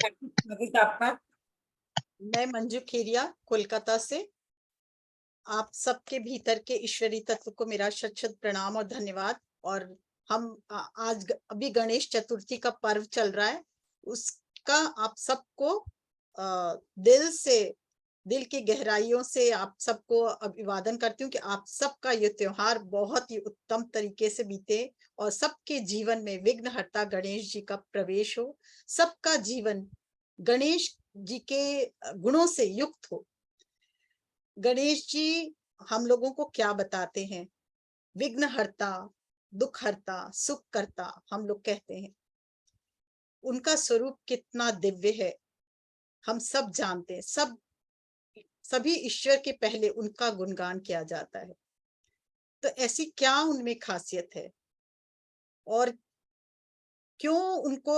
स्वागत आपका। मैं मंजू खेरिया कोलकाता से। आप सबके भीतर के ईश्वरी तत्व को मेरा शत शत प्रणाम और धन्यवाद। और हम अभी गणेश चतुर्थी का पर्व चल रहा है, उसका आप सबको दिल से, दिल की गहराइयों से आप सबको अभिवादन करती हूँ कि आप सबका ये त्योहार बहुत ही उत्तम तरीके से बीते और सबके जीवन में विघ्नहर्ता गणेश जी का प्रवेश हो, सबका जीवन गणेश जी के गुणों से युक्त हो। गणेश जी हम लोगों को क्या बताते हैं? विघ्नहर्ता, दुखहर्ता, सुखकर्ता हम लोग कहते हैं। उनका स्वरूप कितना दिव्य है हम सब जानते हैं। सभी ईश्वर के पहले उनका गुणगान किया जाता है। तो ऐसी क्या उनमें खासियत है और क्यों उनको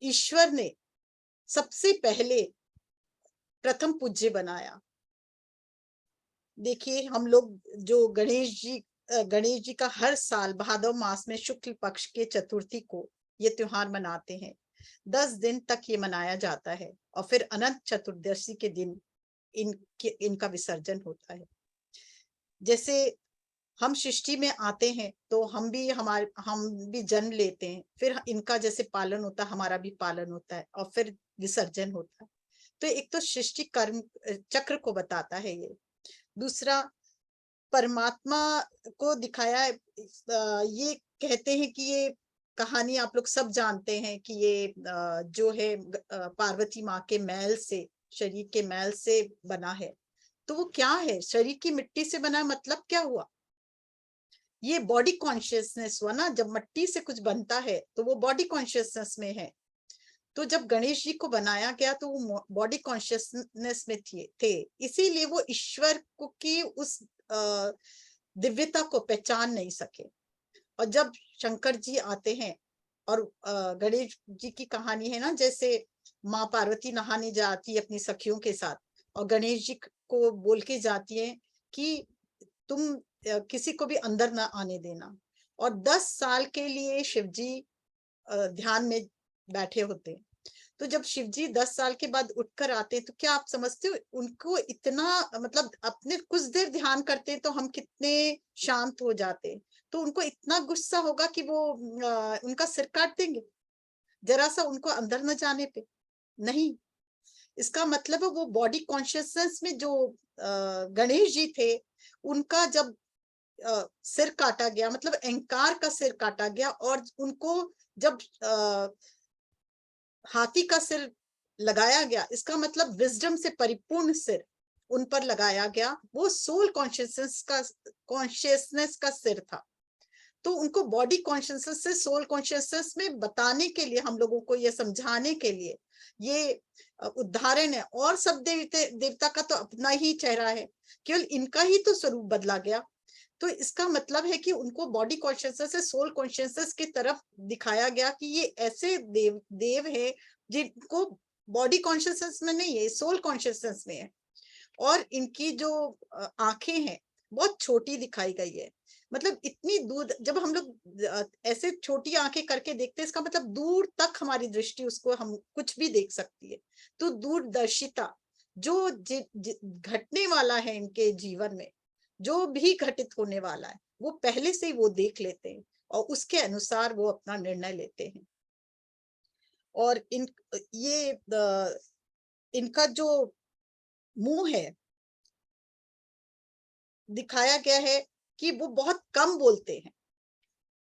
ईश्वर ने सबसे पहले प्रथम पूज्य बनाया? देखिए, हम लोग जो गणेश जी का हर साल भादव मास में शुक्ल पक्ष के चतुर्थी को ये त्योहार मनाते हैं। 10 दिन तक ये मनाया जाता है और फिर अनंत चतुर्दशी के दिन इनका विसर्जन होता है। जैसे हम सृष्टि में आते हैं तो हम भी जन्म लेते हैं, फिर इनका जैसे पालन होता है, हमारा भी पालन होता है और फिर विसर्जन होता है। तो एक तो सृष्टि कर्म चक्र को बताता है ये। दूसरा, परमात्मा को दिखाया है। ये कहते हैं कि ये कहानी आप लोग सब जानते हैं कि ये जो है पार्वती माँ के मैल से, शरीर के मैल से बना है। तो वो क्या है? शरीर की मिट्टी से बना, मतलब क्या हुआ? ये बॉडी कॉन्शियसनेस हुआ ना। जब मिट्टी से कुछ बनता है तो वो बॉडी कॉन्शियसनेस में है। तो जब गणेश जी को बनाया गया तो वो बॉडी कॉन्शियसनेस में थे, इसीलिए वो ईश्वर को की उस दिव्यता को पहचान नहीं सके। और जब शंकर जी आते हैं और गणेश जी की कहानी है ना, जैसे माँ पार्वती नहाने जाती है अपनी सखियों के साथ और गणेश जी को बोल के जाती है कि तुम किसी को भी अंदर ना आने देना। और 10 साल के लिए शिव जी ध्यान में बैठे होते हैं। तो जब शिवजी 10 साल के बाद उठकर आते हैं तो क्या आप समझते हो उनको इतना, मतलब अपने कुछ देर ध्यान करते तो हम कितने शांत हो जाते। तो उनको इतना गुस्सा होगा कि वो उनका सिर काट देंगे जरा सा उनको अंदर न जाने पे। नहीं, इसका मतलब है वो बॉडी कॉन्शियसनेस में जो गणेश जी थे, उनका जब सिर काटा गया, मतलब अहंकार का सिर काटा गया और उनको जब हाथी का सिर लगाया गया, इसका मतलब विजडम से परिपूर्ण सिर उन पर लगाया गया। वो सोल कॉन्शियसनेस का सिर था। तो उनको बॉडी कॉन्शियसनेस से सोल कॉन्शियसनेस में बताने के लिए, हम लोगों को ये समझाने के लिए ये उदाहरण है। और सब देवता का तो अपना ही चेहरा है, केवल इनका ही तो स्वरूप बदला गया। तो इसका मतलब है कि उनको बॉडी कॉन्शियसनेस से सोल कॉन्शियसनेस की तरफ दिखाया गया कि ये ऐसे देव है जिनको बॉडी कॉन्शियसनेस में नहीं है, सोल कॉन्शियसनेस में है। और इनकी जो आंखें हैं बहुत छोटी दिखाई गई है। मतलब इतनी दूर, जब हम लोग ऐसे छोटी आंखें करके देखते हैं, इसका मतलब दूर तक हमारी दृष्टि उसको हम कुछ भी देख सकती है। तो दूरदर्शिता जो घटने वाला है इनके जीवन में, जो भी घटित होने वाला है, वो पहले से ही वो देख लेते हैं और उसके अनुसार वो अपना निर्णय लेते हैं। और इनका जो मुंह है, दिखाया गया है कि वो बहुत कम बोलते हैं।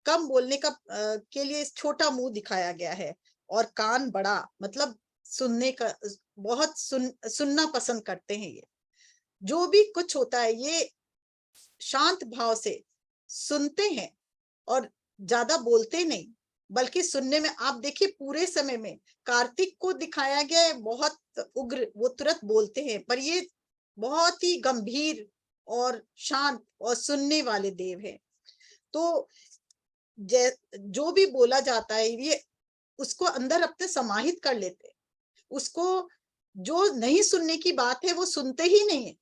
कम बोलने का के लिए छोटा मुंह दिखाया गया है। और कान बड़ा, मतलब सुनने का बहुत सुनना पसंद करते हैं। ये जो भी कुछ होता है ये शांत भाव से सुनते हैं और ज्यादा बोलते नहीं, बल्कि सुनने में। आप देखिए पूरे समय में कार्तिक को दिखाया गया है बहुत उग्र, वो तुरंत बोलते हैं, पर ये बहुत ही गंभीर और शांत और सुनने वाले देव हैं। तो जो भी बोला जाता है ये उसको अंदर अपने समाहित कर लेते हैं। उसको जो नहीं सुनने की बात है वो सुनते ही नहीं है।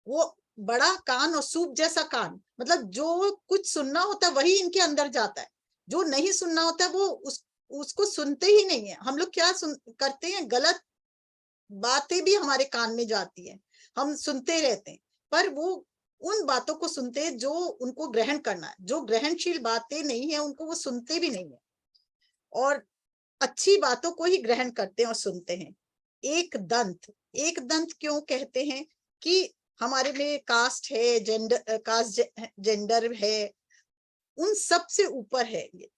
वो बड़ा कान और सूप जैसा कान, मतलब जो कुछ सुनना होता है वही इनके अंदर जाता है, जो नहीं सुनना होता है वो उसको सुनते ही नहीं है। हम लोग क्या करते हैं, गलत बातें भी हमारे कान में जाती हैं, हम सुनते रहते हैं, पर वो उन बातों को सुनते हैं जो उनको ग्रहण करना है। जो ग्रहणशील बातें नहीं है उनको वो सुनते भी नहीं है, और अच्छी बातों को ही ग्रहण करते हैं और सुनते हैं। एक दंत क्यों कहते हैं? कि हमारे में कास्ट है, जेंडर है, उन सब से ऊपर है ये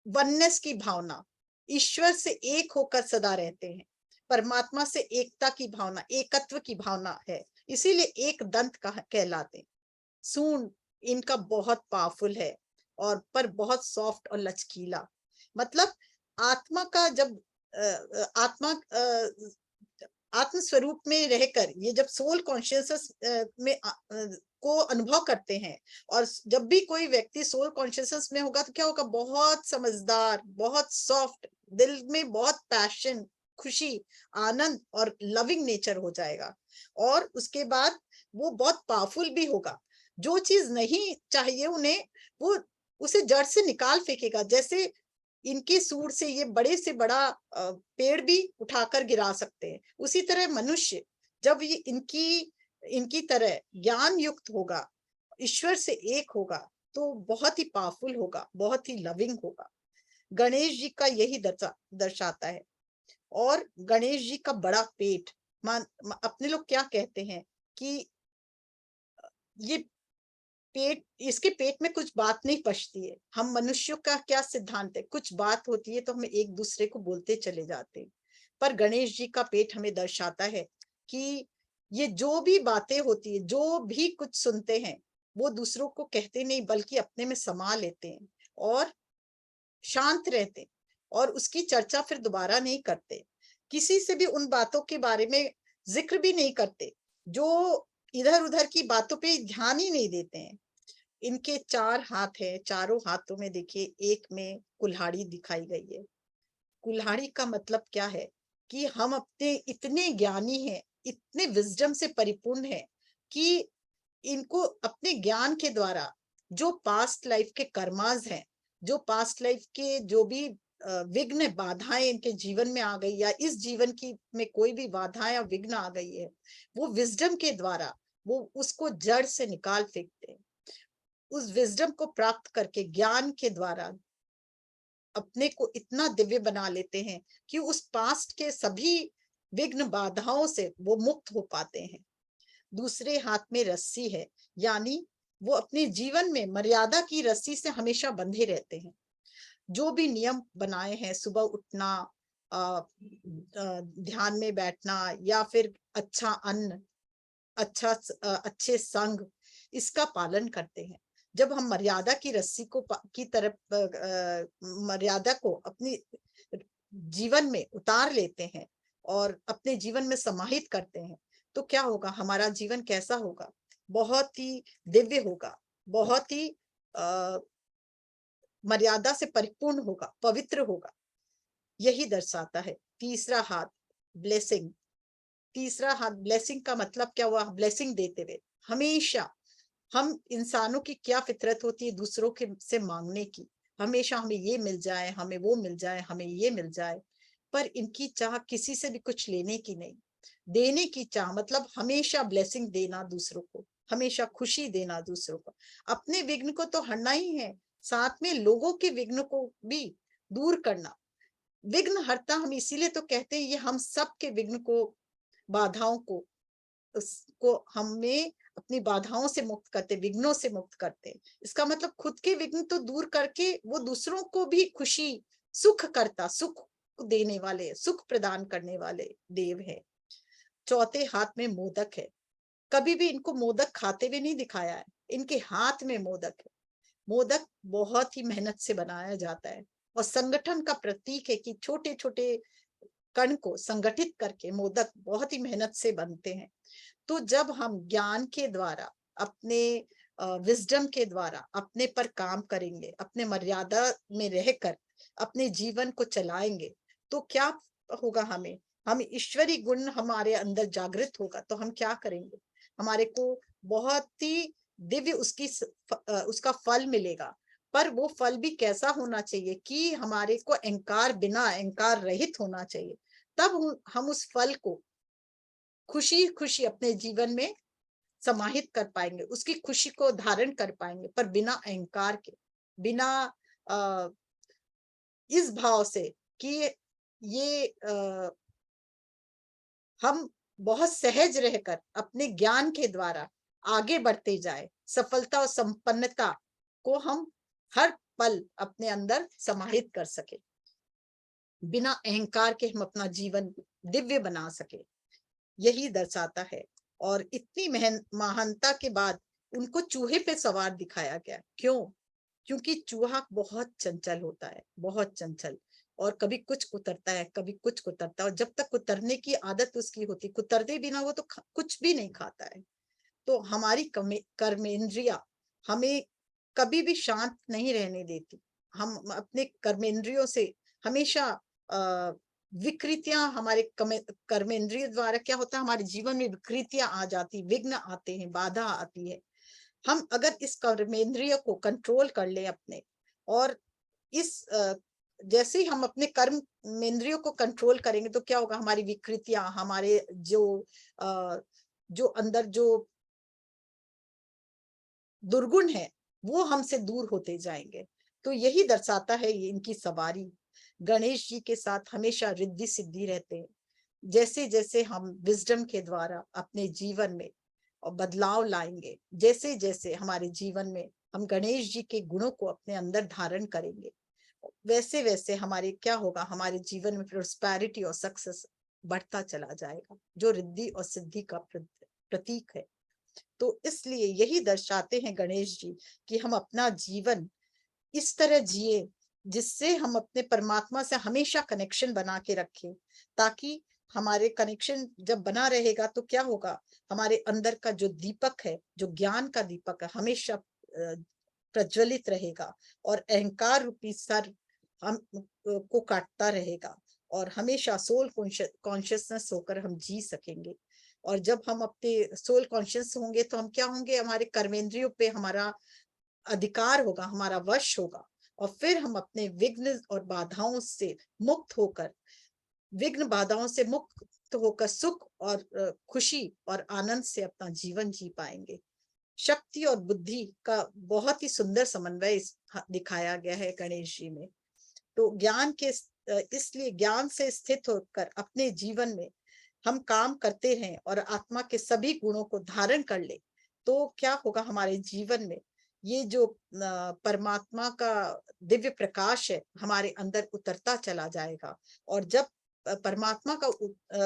वननेस की भावना। ईश्वर से एक होकर सदा रहते हैं, परमात्मा से एकता की भावना, एकत्व की भावना है, इसीलिए एक दंत कहलाते हैं। सूंड इनका बहुत पावरफुल है, और पर बहुत सॉफ्ट और लचकीला। मतलब आत्मा का जब आत्मा आत्म स्वरूप में रहकर, ये जब सोल कॉन्शियसनेस में को अनुभव करते हैं, और जब भी कोई व्यक्ति सोल कॉन्शियसनेस में होगा तो क्या होगा, बहुत समझदार, बहुत सॉफ्ट, दिल में बहुत पैशन, खुशी, आनंद और लविंग नेचर हो जाएगा। और उसके बाद वो बहुत पावरफुल भी होगा। जो चीज नहीं चाहिए उन्हें, वो उसे जड़ से निकाल फेंकेगा। जैसे इनकी सूंड से ये बड़े से बड़ा पेड़ भी उठाकर गिरा सकते हैं, उसी तरह मनुष्य जब ये इनकी इनकी तरह ज्ञान युक्त होगा, ईश्वर से एक होगा, तो बहुत ही पावरफुल होगा, बहुत ही लविंग होगा। गणेश जी का यही दर्शाता है। और गणेश जी का बड़ा पेट, अपने लोग क्या कहते हैं कि ये पेट, इसके पेट में कुछ बात नहीं पचती है। हम मनुष्यों का क्या सिद्धांत है, कुछ बात होती है तो हम एक दूसरे को बोलते चले जाते हैं, पर गणेश जी का पेट हमें दर्शाता है कि ये जो भी बातें होती है, जो भी कुछ सुनते हैं, वो दूसरों को कहते नहीं, बल्कि अपने में समा लेते हैं और शांत रहते हैं, और उसकी चर्चा फिर दोबारा नहीं करते। किसी से भी उन बातों के बारे में जिक्र भी नहीं करते, जो इधर उधर की बातों पे ध्यान ही नहीं देते हैं। इनके 4 हाथ है, चारों हाथों में देखिए एक में कुल्हाड़ी दिखाई गई है। कुल्हाड़ी का मतलब क्या है कि हम अपने इतने ज्ञानी हैं, इतने विजडम से परिपूर्ण हैं कि इनको अपने ज्ञान के द्वारा जो पास्ट लाइफ के कर्मास हैं, जो पास्ट लाइफ के जो भी विघ्न बाधाएं इनके जीवन में आ गई, या इस जीवन की में कोई भी बाधाएं या विघ्न आ गई है, वो विजडम के द्वारा वो उसको जड़ से निकाल फेंकते हैं। उस विजडम को प्राप्त करके ज्ञान के द्वारा अपने को इतना दिव्य बना लेते हैं कि उस पास्ट के सभी विघ्न बाधाओं से वो मुक्त हो पाते हैं। दूसरे हाथ में रस्सी है, यानी वो अपने जीवन में मर्यादा की रस्सी से हमेशा बंधे रहते हैं। जो भी नियम बनाए हैं, सुबह उठना, ध्यान में बैठना, या फिर अच्छा अन्न, अच्छे संग, इसका पालन करते हैं। जब हम मर्यादा की रस्सी को की तरफ मर्यादा को अपनी जीवन में उतार लेते हैं और अपने जीवन में समाहित करते हैं, तो क्या होगा, हमारा जीवन कैसा होगा, बहुत ही दिव्य होगा, बहुत ही मर्यादा से परिपूर्ण होगा, पवित्र होगा। यही दर्शाता है तीसरा हाथ, ब्लेसिंग। तीसरा हाथ ब्लेसिंग का मतलब क्या हुआ, ब्लेसिंग देते हुए। हमेशा हम इंसानों की क्या फितरत होती है, दूसरों के से मांगने की, हमेशा हमें ये मिल जाए, हमें वो मिल जाए, हमें ये मिल जाए। पर इनकी चाह किसी से भी कुछ लेने की नहीं, देने की चाह। मतलब हमेशा ब्लेसिंग देना दूसरों को, हमेशा खुशी देना दूसरों को। अपने विघ्न को तो हरना ही है, साथ में लोगों के विघ्न को भी दूर करना। विघ्न हरता हम इसीलिए तो कहते हैं, ये हम सब के विघ्न को, बाधाओं को, उसको हमें अपनी बाधाओं से मुक्त करते, विघ्नों से मुक्त करते। इसका मतलब खुद के विघ्न तो दूर करके वो दूसरों को भी खुशी, सुख करता, सुख देने वाले, सुख प्रदान करने वाले देव है। चौथे हाथ में मोदक है। कभी भी इनको मोदक खाते हुए नहीं दिखाया है, इनके हाथ में मोदक है। मोदक बहुत ही मेहनत से बनाया जाता है, और संगठन का प्रतीक है कि छोटे छोटे कण को संगठित करके मोदक बहुत ही मेहनत से बनते हैं। तो जब हम ज्ञान के द्वारा, अपने विजडम के द्वारा अपने पर काम करेंगे, अपने मर्यादा में रहकर अपने जीवन को चलाएंगे, तो क्या होगा, हम ईश्वरी गुण हमारे अंदर जागृत होगा, तो हम क्या करेंगे, हमारे को बहुत ही दिव्य उसका फल मिलेगा। पर वो फल भी कैसा होना चाहिए कि हमारे को अहंकार, बिना अहंकार रहित होना चाहिए। तब हम उस फल को खुशी खुशी अपने जीवन में समाहित कर पाएंगे, उसकी खुशी को धारण कर पाएंगे, पर बिना अहंकार के, बिना इस भाव से कि ये हम बहुत सहज रहकर अपने ज्ञान के द्वारा आगे बढ़ते जाए, सफलता और संपन्नता को हम हर पल अपने अंदर समाहित कर सके, बिना अहंकार के हम अपना जीवन दिव्य बना सके, यही दर्शाता है। और इतनी महानता के बाद उनको चूहे पे सवार दिखाया गया। क्यों? क्योंकि चूहा बहुत चंचल होता है, बहुत चंचल, और कभी कुछ कुतरता है, कभी कुछ कुतरता है, और जब तक कुतरने की आदत उसकी होती, कुतरते बिना वो तो कुछ भी नहीं खाता है। तो हमारी कर्मेंद्रिया हमें कभी भी शांत नहीं रहने देती। हम अपने कर्मेंद्रियों से हमेशा विकृतियां, हमारे कर्मेंद्रिय द्वारा क्या होता है, हमारे जीवन में विकृतियां आ जाती, विघ्न आते हैं, बाधा आती है। हम अगर इस कर्मेंद्रिय को कंट्रोल कर ले अपने, और इस जैसे ही हम अपने कर्मेंद्रियों को कंट्रोल करेंगे तो क्या होगा, हमारी विकृतियां, हमारे जो अंदर जो दुर्गुण है वो हमसे दूर होते जाएंगे। तो यही दर्शाता है ये इनकी सवारी। गणेश जी के साथ हमेशा रिद्धि सिद्धि रहते हैं। जैसे जैसे हम विजडम के द्वारा अपने जीवन में और बदलाव लाएंगे, जैसे जैसे हमारे जीवन में हम गणेश जी के गुणों को अपने अंदर धारण करेंगे, वैसे वैसे हमारे क्या होगा, हमारे जीवन में प्रोस्पेरिटी और सक्सेस बढ़ता चला जाएगा, जो रिद्धि और सिद्धि का प्रतीक है। तो इसलिए यही दर्शाते हैं गणेश जी कि हम अपना जीवन इस तरह जिए जिससे हम अपने परमात्मा से हमेशा कनेक्शन बना के रखें, ताकि हमारे कनेक्शन जब बना रहेगा तो क्या होगा, हमारे अंदर का जो दीपक है, जो ज्ञान का दीपक है, हमेशा प्रज्वलित रहेगा, और अहंकार रूपी सर हम को काटता रहेगा, और हमेशा सोल कॉन्शियसनेस होकर हम जी सकेंगे। और जब हम अपने सोल कॉन्शियस होंगे तो हम क्या होंगे, हमारे कर्मेंद्रियों पे हमारा अधिकार होगा, हमारा वश होगा, और फिर हम अपने विघ्न और बाधाओं से मुक्त होकर, विघ्न बाधाओं से मुक्त होकर सुख और खुशी और आनंद से अपना जीवन जी पाएंगे। शक्ति और बुद्धि का बहुत ही सुंदर समन्वय दिखाया गया है गणेश जी में। तो ज्ञान के इसलिए ज्ञान से स्थित होकर अपने जीवन में हम काम करते हैं और आत्मा के सभी गुणों को धारण कर ले, तो क्या होगा, हमारे जीवन में ये जो परमात्मा का दिव्य प्रकाश है हमारे अंदर उतरता चला जाएगा। और जब परमात्मा का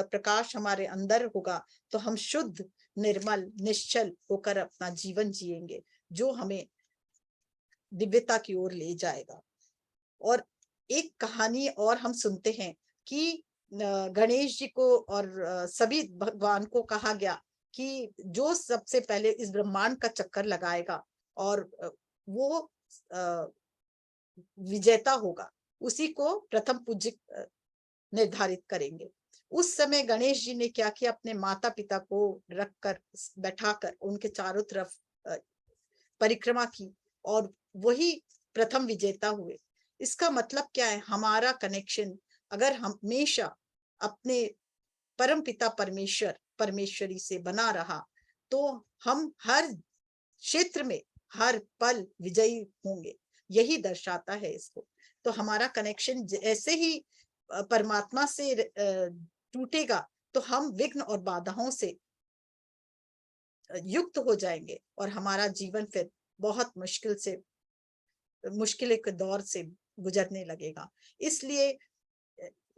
प्रकाश हमारे अंदर होगा तो हम शुद्ध, निर्मल, निश्चल होकर अपना जीवन जिएंगे, जो हमें दिव्यता की ओर ले जाएगा। और एक कहानी और हम सुनते हैं कि गणेश जी को और सभी भगवान को कहा गया कि जो सबसे पहले इस ब्रह्मांड का चक्कर लगाएगा और वो विजेता होगा, उसी को प्रथम पूज्य निर्धारित करेंगे। उस समय गणेश जी ने क्या किया, अपने माता पिता को रखकर, बैठाकर उनके चारों तरफ परिक्रमा की, और वही प्रथम विजेता हुए। इसका मतलब क्या है, हमारा कनेक्शन अगर हमेशा अपने परम पिता परमेश्वर, परमेश्वरी से बना रहा, तो हम हर क्षेत्र में हर पल विजयी होंगे। यही दर्शाता है इसको। तो हमारा कनेक्शन जैसे ही परमात्मा से टूटेगा तो हम विघ्न और बाधाओं से युक्त हो जाएंगे, और हमारा जीवन फिर बहुत मुश्किल के दौर से गुजरने लगेगा। इसलिए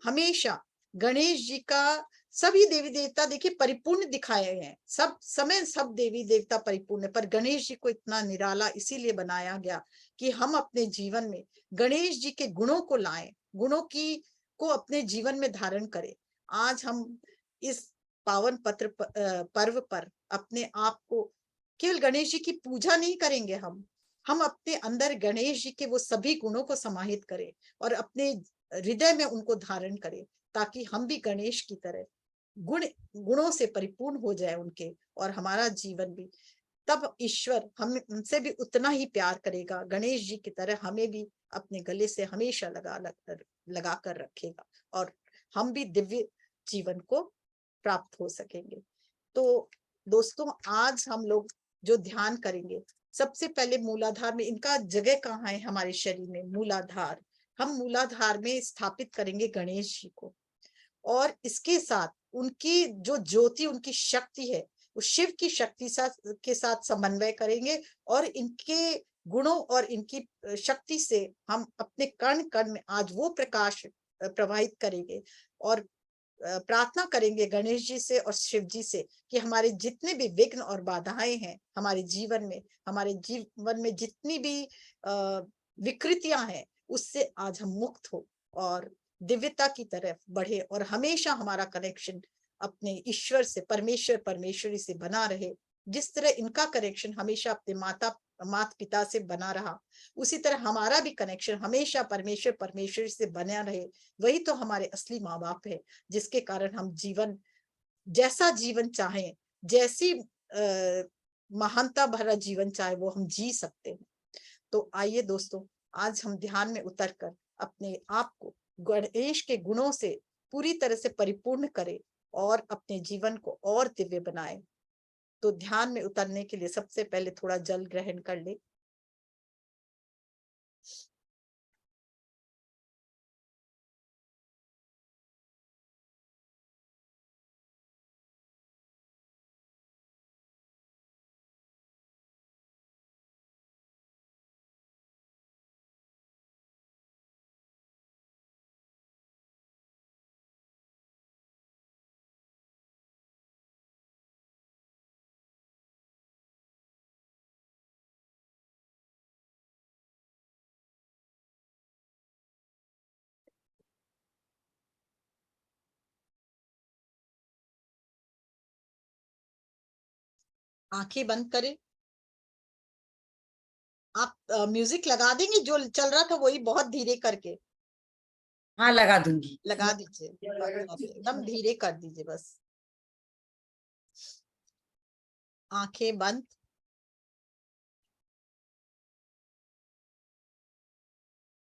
हमेशा गणेश जी का, सभी देवी देवता देखिए परिपूर्ण दिखाए हैं, सब समय सब देवी देवता परिपूर्ण है, पर गणेश जी को इतना निराला इसीलिए बनाया गया कि हम अपने जीवन में गणेश जी के गुणों को लाएं, गुणों की को अपने जीवन में धारण करें। आज हम इस पावन पर्व पर अपने आप को केवल गणेश जी की पूजा नहीं करेंगे, हम अपने अंदर गणेश जी के वो सभी गुणों को समाहित करें और अपने हृदय में उनको धारण करें, ताकि हम भी गणेश की तरह गुणों से परिपूर्ण हो जाए उनके, और हमारा जीवन भी तब ईश्वर हम उनसे भी उतना ही प्यार करेगा, गणेश जी की तरह हमें भी अपने गले से हमेशा लगा कर रखेगा, और हम भी दिव्य जीवन को प्राप्त हो सकेंगे। तो दोस्तों, आज हम लोग जो ध्यान करेंगे, सबसे पहले मूलाधार में, इनका जगह कहाँ है हमारे शरीर में? मूलाधार। हम मूलाधार में स्थापित करेंगे गणेश जी को, और इसके साथ उनकी जो ज्योति, उनकी शक्ति है, उस शिव की शक्ति के साथ समन्वय करेंगे, और इनके गुणों और इनकी शक्ति से हम अपने कण कण में आज वो प्रकाश प्रवाहित करेंगे, और प्रार्थना करेंगे गणेश जी से और शिव जी से कि हमारे जितने भी विघ्न और बाधाएं हैं हमारे जीवन में जितनी भी विकृतियां हैं, उससे आज हम मुक्त हो और दिव्यता की तरफ बढ़े, और हमेशा हमारा कनेक्शन अपने ईश्वर से, परमेश्वरी से बना रहे। जिस तरह इनका कनेक्शन हमेशा अपने माता पिता से बना रहा, उसी तरह हमारा भी कनेक्शन हमेशा परमेश्वरी से बना रहे। वही तो हमारे असली माँ बाप है, जिसके कारण हम जैसा जीवन चाहें, जैसी महानता भरा जीवन चाहे, वो हम जी सकते हैं। तो आइए दोस्तों, आज हम ध्यान में उतरकर अपने आप को गणेश के गुणों से पूरी तरह से परिपूर्ण करें और अपने जीवन को और दिव्य बनाएं। तो ध्यान में उतरने के लिए सबसे पहले थोड़ा जल ग्रहण कर ले। आंखें बंद करें। आप म्यूजिक लगा देंगे? जो चल रहा था वही बहुत धीरे करके हाँ, लगा दूंगी। लगा दीजिए, एकदम धीरे कर दीजिए बस। आंखें बंद।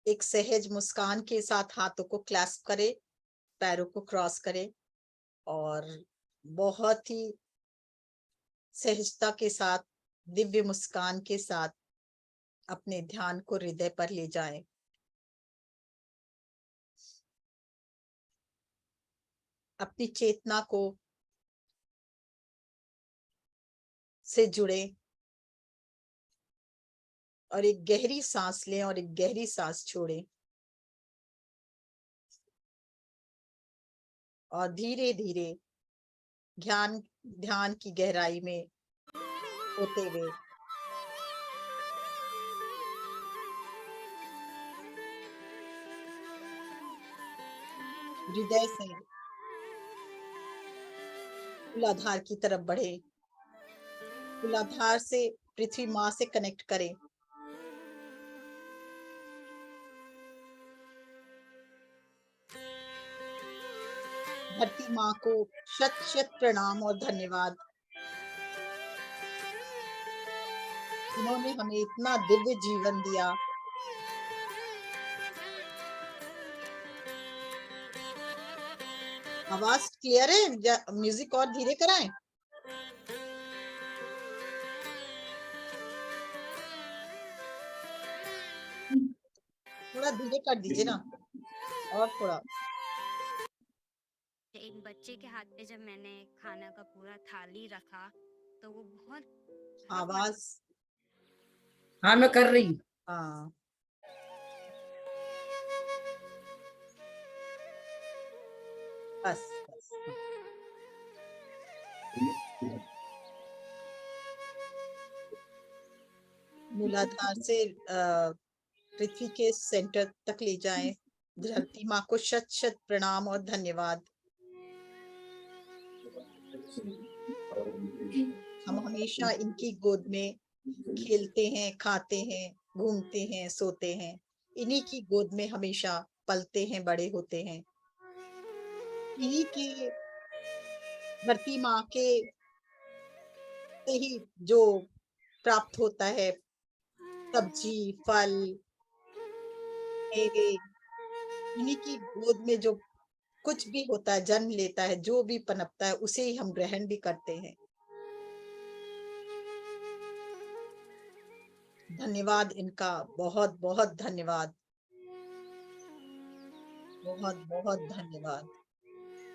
एक सहज मुस्कान के साथ हाथों को क्लैस्प करें, पैरों को क्रॉस करें, और बहुत ही सहजता के साथ, दिव्य मुस्कान के साथ अपने ध्यान को हृदय पर ले जाएं। अपनी चेतना को से जुड़े, और एक गहरी सांस लें और एक गहरी सांस छोड़ें, और धीरे धीरे ध्यान की गहराई में होते हुए हृदय से मूलाधार की तरफ बढ़े। मूलाधार से पृथ्वी माँ से कनेक्ट करें। धरती माँ को शत शत प्रणाम और धन्यवाद। उन्होंने हमें इतना दिव्य जीवन दिया। आवाज क्लियर है? म्यूजिक और धीरे कराएं? थोड़ा धीरे कर दीजिए ना, और थोड़ा। एक बच्चे के हाथ पे जब मैंने खाना का पूरा थाली रखा तो वो बहुत आवाज। हाँ, मैं कर रही हूँ। हाँ, बस बस। मूलाधार से पृथ्वी के सेंटर तक ले जाएं। धरती माँ को शत शत प्रणाम और धन्यवाद। हम हमेशा इनकी गोद में खेलते हैं, खाते हैं, घूमते हैं, सोते हैं। इन्हीं की गोद में हमेशा पलते हैं, बड़े होते हैं। इन्हीं की धरती माँ के से ही जो प्राप्त होता है, सब्जी, फल, मेवे, इन्हीं की गोद में जो कुछ भी होता है, जन्म लेता है, जो भी पनपता है, उसे ही हम ग्रहण भी करते हैं। धन्यवाद इनका, बहुत-बहुत धन्यवाद। बहुत-बहुत धन्यवाद।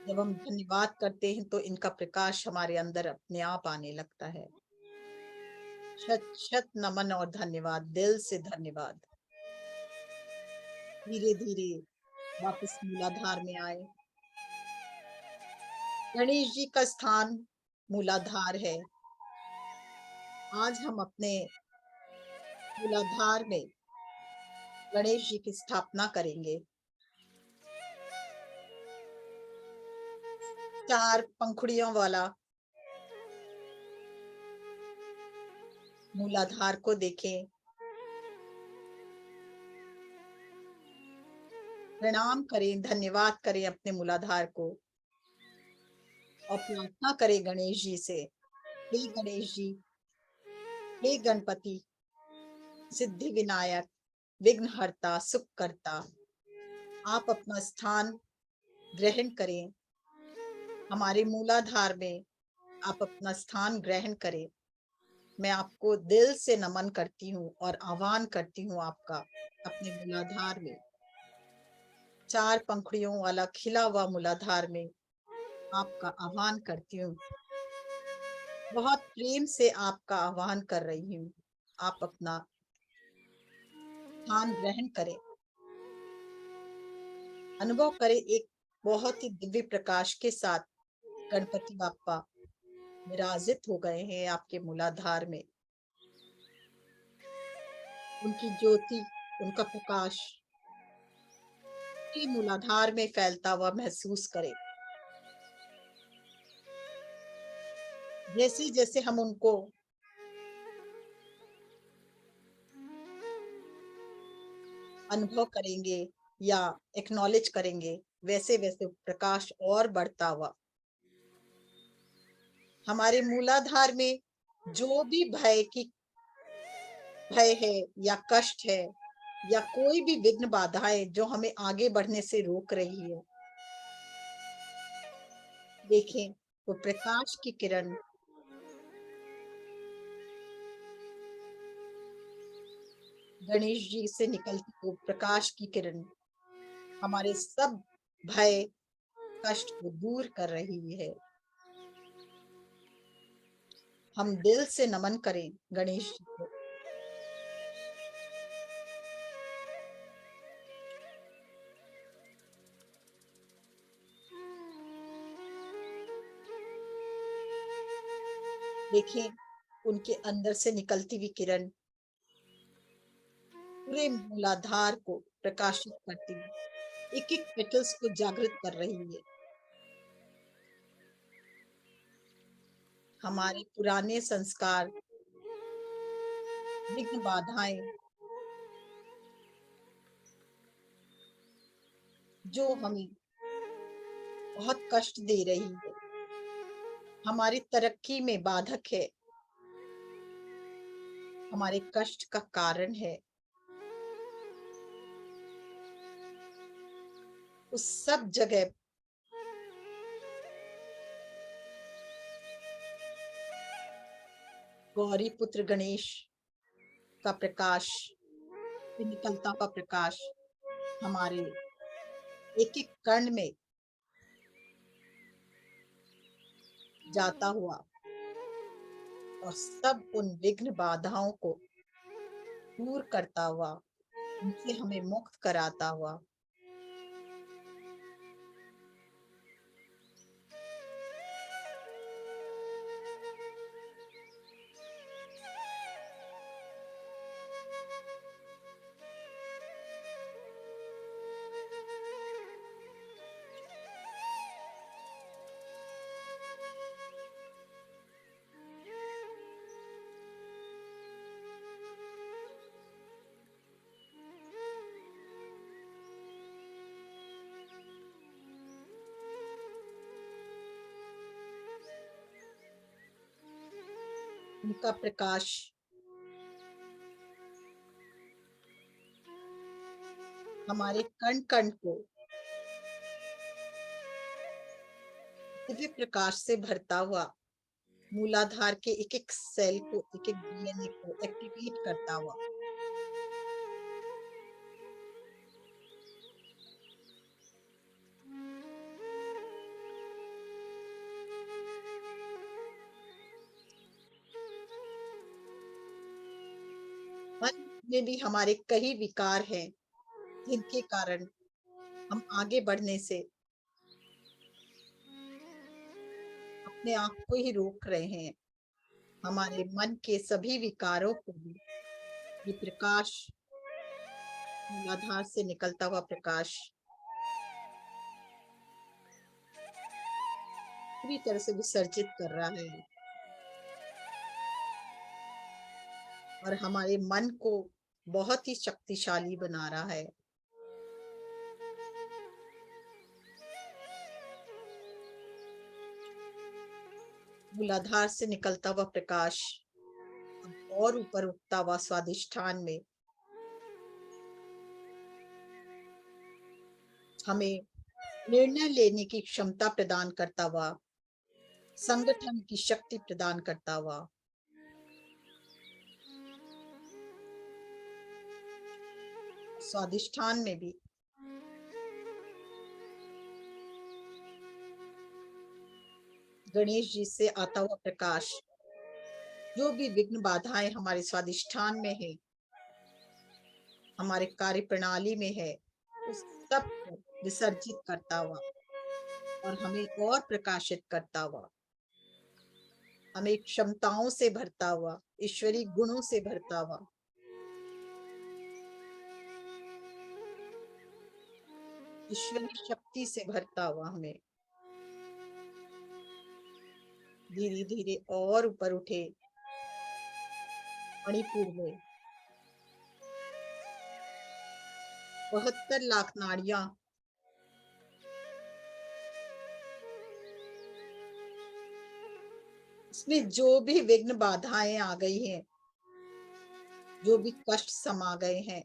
जब हम धन्यवाद करते हैं, तो इनका प्रकाश हमारे अंदर अपने आप आने लगता है। शत-शत नमन और धन्यवाद, दिल से धन्यवाद। धीरे-धीरे वापस मूलाधार में आए। गणेश जी का स्थान मूलाधार है। आज हम अपने मूलाधार में गणेश जी की स्थापना करेंगे। 4 पंखुड़ियों वाला मूलाधार को देखें। प्रणाम करें, धन्यवाद करें अपने मूलाधार को और प्रार्थना करें गणेश जी से, हे गणेश जी, हे गणपति, सिद्धि विनायक, विघ्नहर्ता, सुखकर्ता, आप अपना स्थान ग्रहण करें। हमारे मूलाधार में आप अपना स्थान ग्रहण करें। मैं आपको दिल से नमन करती हूँ और आह्वान करती हूँ आपका अपने मूलाधार में। 4 पंखुड़ियों वाला खिला हुआ मूलाधार में आपका आह्वान करती हूँ। बहुत प्रेम से आपका आह्वान कर रही हूँ। आप अपना स्थान ग्रहण करें। अनुभव करें, एक बहुत ही दिव्य प्रकाश के साथ गणपति बाप्पा विराजित हो गए हैं आपके मूलाधार में। उनकी ज्योति, उनका प्रकाश पूरे मूलाधार में फैलता हुआ महसूस करें। जैसे-जैसे हम उनको अनुभव करेंगे या एक्नॉलेज करेंगे, वैसे-वैसे प्रकाश और बढ़ता हुआ हमारे मूलाधार में जो भी भय है या कष्ट है या कोई भी विघ्न बाधाएं जो हमें आगे बढ़ने से रोक रही है, देखें वो प्रकाश की किरण गणेश जी से निकलती वो प्रकाश की किरण हमारे सब भय कष्ट को दूर कर रही है। हम दिल से नमन करें गणेश जी को। देखें उनके अंदर से निकलती हुई किरण पूरे मूलाधार को प्रकाशित करती है, एक-एक पेटल्स को जागृत कर रही है। हमारे पुराने संस्कार, विघ्न बाधाएं जो हमें बहुत कष्ट दे रही है, हमारी तरक्की में बाधक है, हमारे कष्ट का कारण है, उस सब जगह गौरी पुत्र गणेश का प्रकाश, से निकलता हुआ प्रकाश हमारे एक-एक कण में जाता हुआ और सब उन विघ्न बाधाओं को दूर करता हुआ, उनसे हमें मुक्त कराता हुआ उनका प्रकाश हमारे कण कण को दिव्य प्रकाश से भरता हुआ, मूलाधार के एक एक सेल को, एक एक डीएनए को एक्टिवेट करता हुआ, मन में भी हमारे कई विकार हैं जिनके कारण हम आगे बढ़ने से अपने आप को ही रोक रहे हैं। हमारे मन के सभी विकारों को भी ये प्रकाश, मूलाधार से निकलता हुआ प्रकाश पूरी तरह से विसर्जित कर रहा है और हमारे मन को बहुत ही शक्तिशाली बना रहा है। मूलाधार से निकलता हुआ प्रकाश अब और ऊपर उठता हुआ स्वादिष्ठान में हमें निर्णय लेने की क्षमता प्रदान करता हुआ, संगठन की शक्ति प्रदान करता हुआ, स्वादिष्ठान में भी गणेश जी से आता हुआ प्रकाश, जो भी विघ्न बाधाएं हमारे स्वादिष्ठान में है, हमारे कार्य प्रणाली में है, उस सब को विसर्जित करता हुआ और हमें और प्रकाशित करता हुआ, हमें क्षमताओं से भरता हुआ, ईश्वरी गुणों से भरता हुआ, ईश्वरी शक्ति से भरता हुआ हमें धीरे धीरे और ऊपर उठे मणिपुर में 72 लाख नाड़ियां इसमें जो भी विघ्न बाधाएं आ गई हैं, जो भी कष्ट समा गए हैं,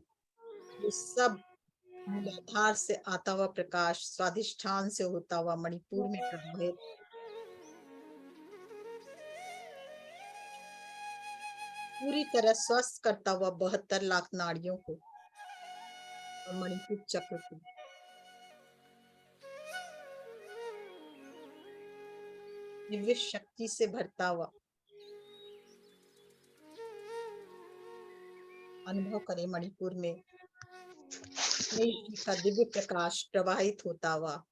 वो सब मूलाधार से आता हुआ प्रकाश स्वादिष्ठान से होता हुआ मणिपुर में प्रवाहित पूरी तरह स्वस्थ करता हुआ 72 लाख नाड़ियों को और मणिपुर चक्र को दिव्य शक्ति से भरता हुआ अनुभव करें। मणिपुर में गणेश जी का दिव्य प्रकाश प्रवाहित होता हुआ,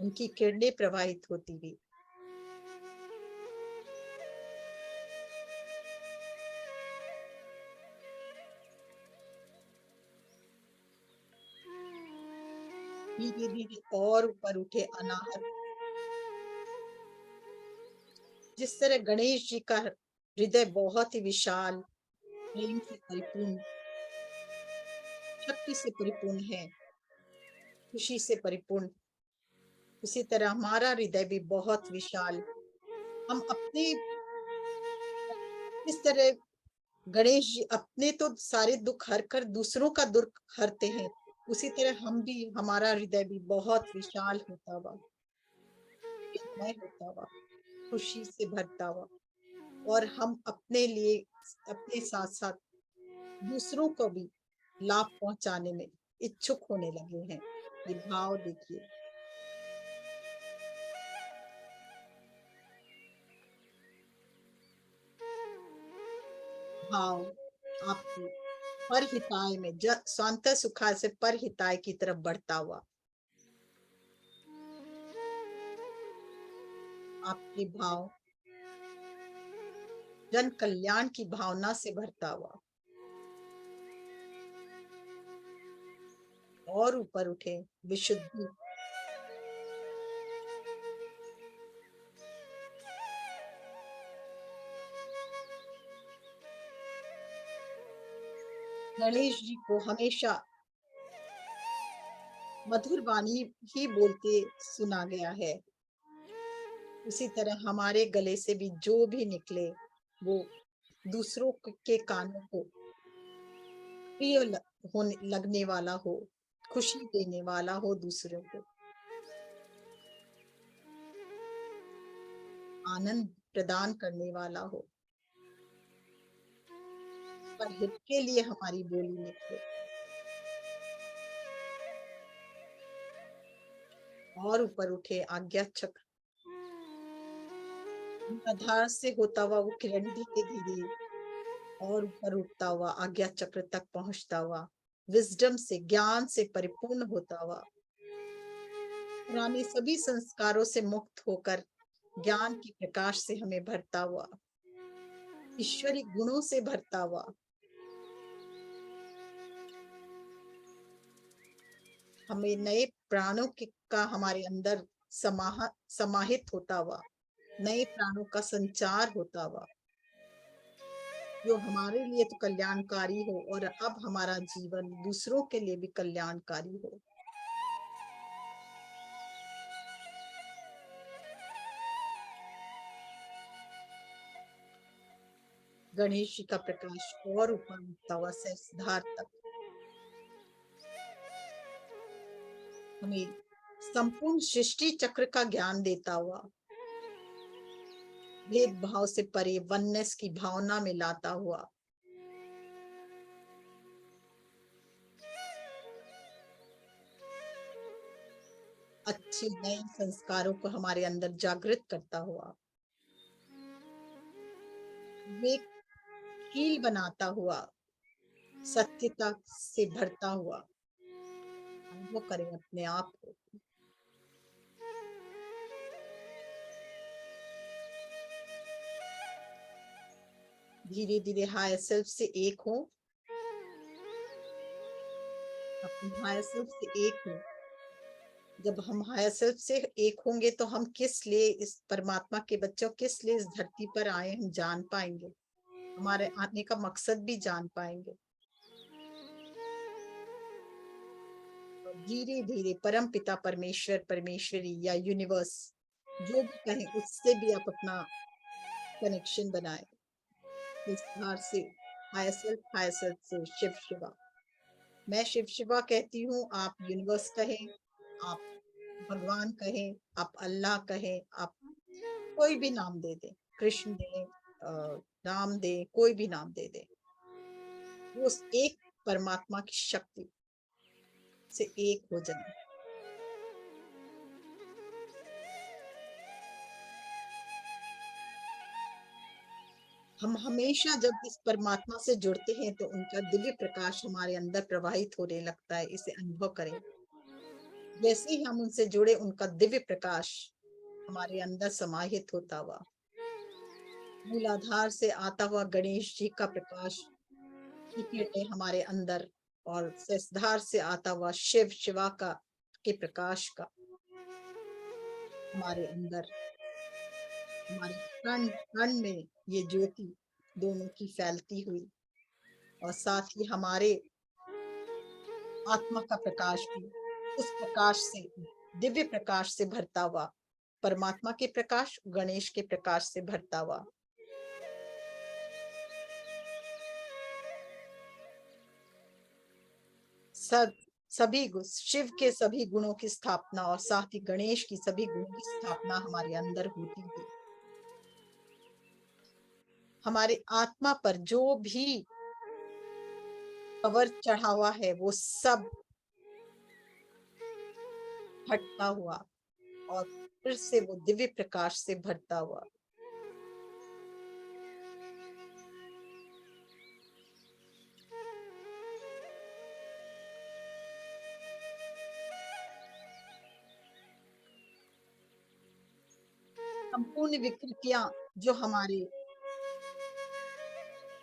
उनकी किरणें प्रवाहित होती हुई धीरे धीरे और ऊपर उठे अनाहत। जिस तरह गणेश जी का हृदय बहुत ही विशाल, प्रेम से परिपूर्ण, शक्ति से परिपूर्ण है, खुशी से परिपूर्ण, उसी तरह हमारा हृदय भी बहुत विशाल। हम अपने इस तरह गणेश जी अपने तो सारे दुख हर कर दूसरों का दुख हरते हैं, उसी तरह हम भी, हमारा हृदय भी बहुत विशाल होता हुआ, प्रेममय होता हुआ, खुशी से भरता हुआ, और हम अपने लिए, अपने साथ साथ दूसरों को भी लाभ पहुंचाने में इच्छुक होने लगे हैं। ये भाव देखिए। भाव आपको परहिताय में स्वांत सुखाय से परहिताय की तरफ बढ़ता हुआ, आपके भाव जन कल्याण की भावना से भरता हुआ और ऊपर उठे विशुद्धि, गणेश जी को हमेशा मधुर वाणी ही बोलते सुना गया है, उसी तरह हमारे गले से भी जो भी निकले वो दूसरों के कानों को प्रिय होने लगने वाला हो, खुशी देने वाला हो, दूसरों को आनंद प्रदान करने वाला हो, पर हित के लिए हमारी बोली निकले और ऊपर उठे आज्ञा चक्र, आधार से होता हुआ वो किरण धीरे धीरे और ऊपर उठता हुआ आज्ञा चक्र तक पहुंचता हुआ, विजडम से, ज्ञान से परिपूर्ण होता हुआ, पुराने सभी संस्कारों से मुक्त होकर ज्ञान के प्रकाश से हमें भरता हुआ, ईश्वरी गुणों से भरता हुआ, हमें नए प्राणों का हमारे अंदर समाहित होता हुआ, नए प्राणों का संचार होता हुआ, जो हमारे लिए तो कल्याणकारी हो और अब हमारा जीवन दूसरों के लिए भी कल्याणकारी हो। गणेश जी का प्रकाश और ऊपर उठता हुआ सहस्त्रधार तक हमें संपूर्ण सृष्टि चक्र का ज्ञान देता हुआ, भेदभाव से परे वननेस की भावना में लाता हुआ, अच्छे नए संस्कारों को हमारे अंदर जागृत करता हुआ, विवेकशील बनाता हुआ, सत्यता से भरता हुआ, वो करें अपने आप को। धीरे धीरे हायर सेल्फ से एक हो, अपने हायर सेल्फ से एक हो। जब हम हायर सेल्फ से एक होंगे तो हम किस लिए इस परमात्मा के बच्चों किस लिए इस धरती पर आए हम जान पाएंगे, हमारे आने का मकसद भी जान पाएंगे। धीरे धीरे परम पिता परमेश्वर, परमेश्वरी या यूनिवर्स जो भी कहें उससे भी आप अपना कनेक्शन बनाए, विस्तार से हायर सेल्फ से शिव शिवा। मैं शिव शिवा कहती हूँ, आप यूनिवर्स कहें, आप भगवान कहें, आप अल्लाह कहें, आप कोई भी नाम दे दें, कृष्ण दे, राम दे, कोई भी नाम दे दें, उस एक परमात्मा की शक्ति से एक हो जाए। हम हमेशा जब इस परमात्मा से जुड़ते हैं तो उनका दिव्य प्रकाश हमारे अंदर प्रवाहित होने लगता है। इसे अनुभव करें, जैसे ही हम उनसे जुड़े उनका दिव्य प्रकाश हमारे अंदर समाहित होता हुआ, मूलाधार से आता हुआ गणेश जी का प्रकाश की किरणें हमारे अंदर, और सहस्त्रधार से आता हुआ शिव शिवा का के प्रकाश का हमारे अंदर, हमारे कण कण में ये ज्योति दोनों की फैलती हुई, और साथ ही हमारे आत्मा का प्रकाश भी उस प्रकाश से, दिव्य प्रकाश से भरता हुआ, परमात्मा के प्रकाश, गणेश के प्रकाश से भरता हुआ। सभी शिव के सभी गुणों की स्थापना और साथ ही गणेश की सभी गुणों की स्थापना हमारे अंदर होती है। हमारे आत्मा पर जो भी कवर चढ़ा हुआ है वो सब हटता हुआ और फिर से वो दिव्य प्रकाश से भरता हुआ। संपूर्ण विकृतियां जो हमारे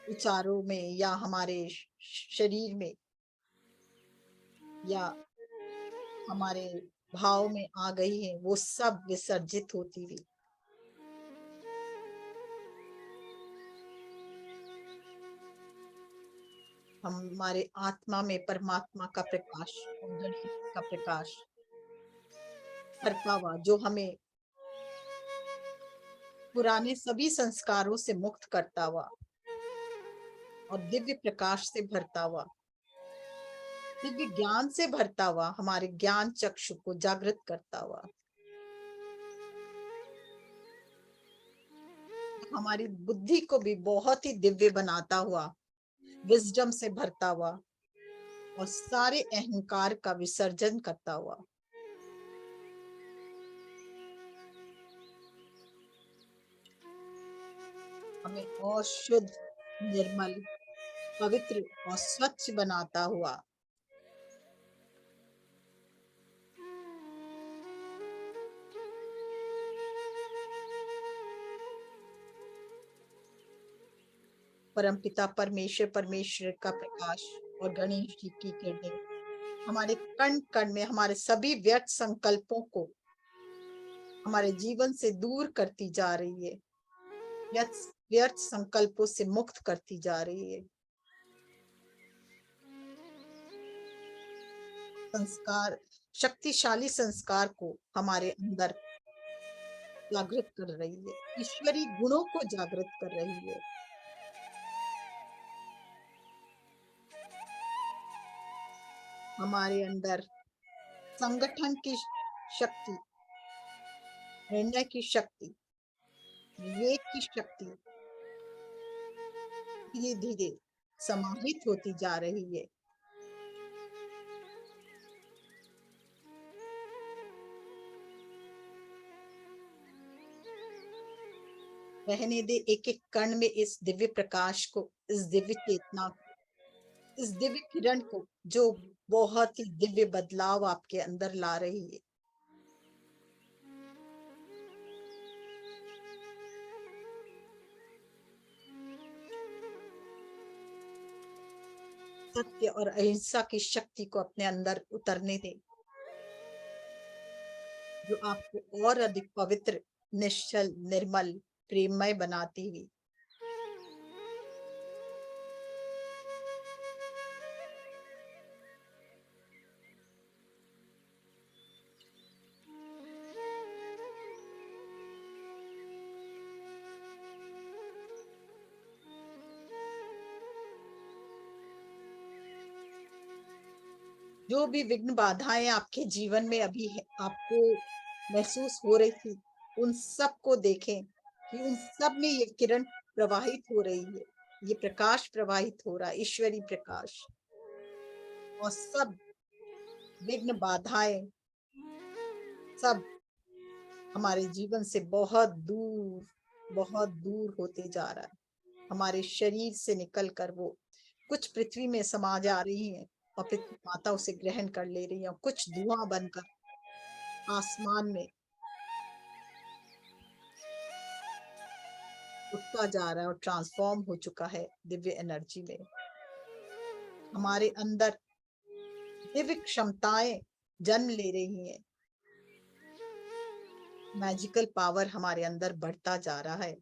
विचारों में या हमारे शरीर में या हमारे भाव में आ गई है, वो सब विसर्जित होती हुई हमारे आत्मा में परमात्मा का प्रकाश और गणेश का प्रकाश भरता हुआ, जो हमें पुराने सभी संस्कारों से मुक्त करता हुआ और दिव्य प्रकाश से भरता हुआ, दिव्य ज्ञान से भरता हुआ, हमारे ज्ञान चक्षु को जागृत करता हुआ, हमारी बुद्धि को भी बहुत ही दिव्य बनाता हुआ, विजडम से भरता हुआ और सारे अहंकार का विसर्जन करता हुआ। हमें और शुद्ध, निर्मल, पवित्र और स्वच्छ बनाता हुआ परमपिता परमेश्वर का प्रकाश और गणेश जी की किरणें हमारे कण कण में हमारे सभी व्यर्थ संकल्पों को हमारे जीवन से दूर करती जा रही है, व्यर्थ संकल्पों से मुक्त करती जा रही है। संस्कार, शक्तिशाली संस्कार को हमारे अंदर जागृत कर रही है, ईश्वरी गुणों को जागृत कर रही है। हमारे अंदर संगठन की शक्ति, निर्णय की शक्ति, विवेक की शक्ति धीरे धीरे समाहित होती जा रही है। रहने दे एक एक कण में इस दिव्य प्रकाश को, इस दिव्य चेतना को, इस दिव्य किरण को, जो बहुत ही दिव्य बदलाव आपके अंदर ला रही है। सत्य और अहिंसा की शक्ति को अपने अंदर उतरने दें, जो आपको और अधिक पवित्र, निश्चल, निर्मल, प्रेममय बनाती हुई जो भी विघ्न बाधाएं आपके जीवन में अभी है, आपको महसूस हो रही थी, उन सब को देखें कि उन सब में ये किरण प्रवाहित हो रही है, ये प्रकाश प्रवाहित हो रहा है, ईश्वरी प्रकाश। और सब विघ्न बाधाएं सब हमारे जीवन से बहुत दूर होते जा रहा है। हमारे शरीर से निकलकर वो कुछ पृथ्वी में समा जा रही है और पृथ्वी माता उसे ग्रहण कर ले रही है, और कुछ धुआं बनकर आसमान में उठता जा रहा है और ट्रांसफॉर्म हो चुका है दिव्य एनर्जी में। हमारे अंदर दिव्य क्षमताएं जन्म ले रही हैं, मैजिकल पावर हमारे अंदर बढ़ता जा रहा है,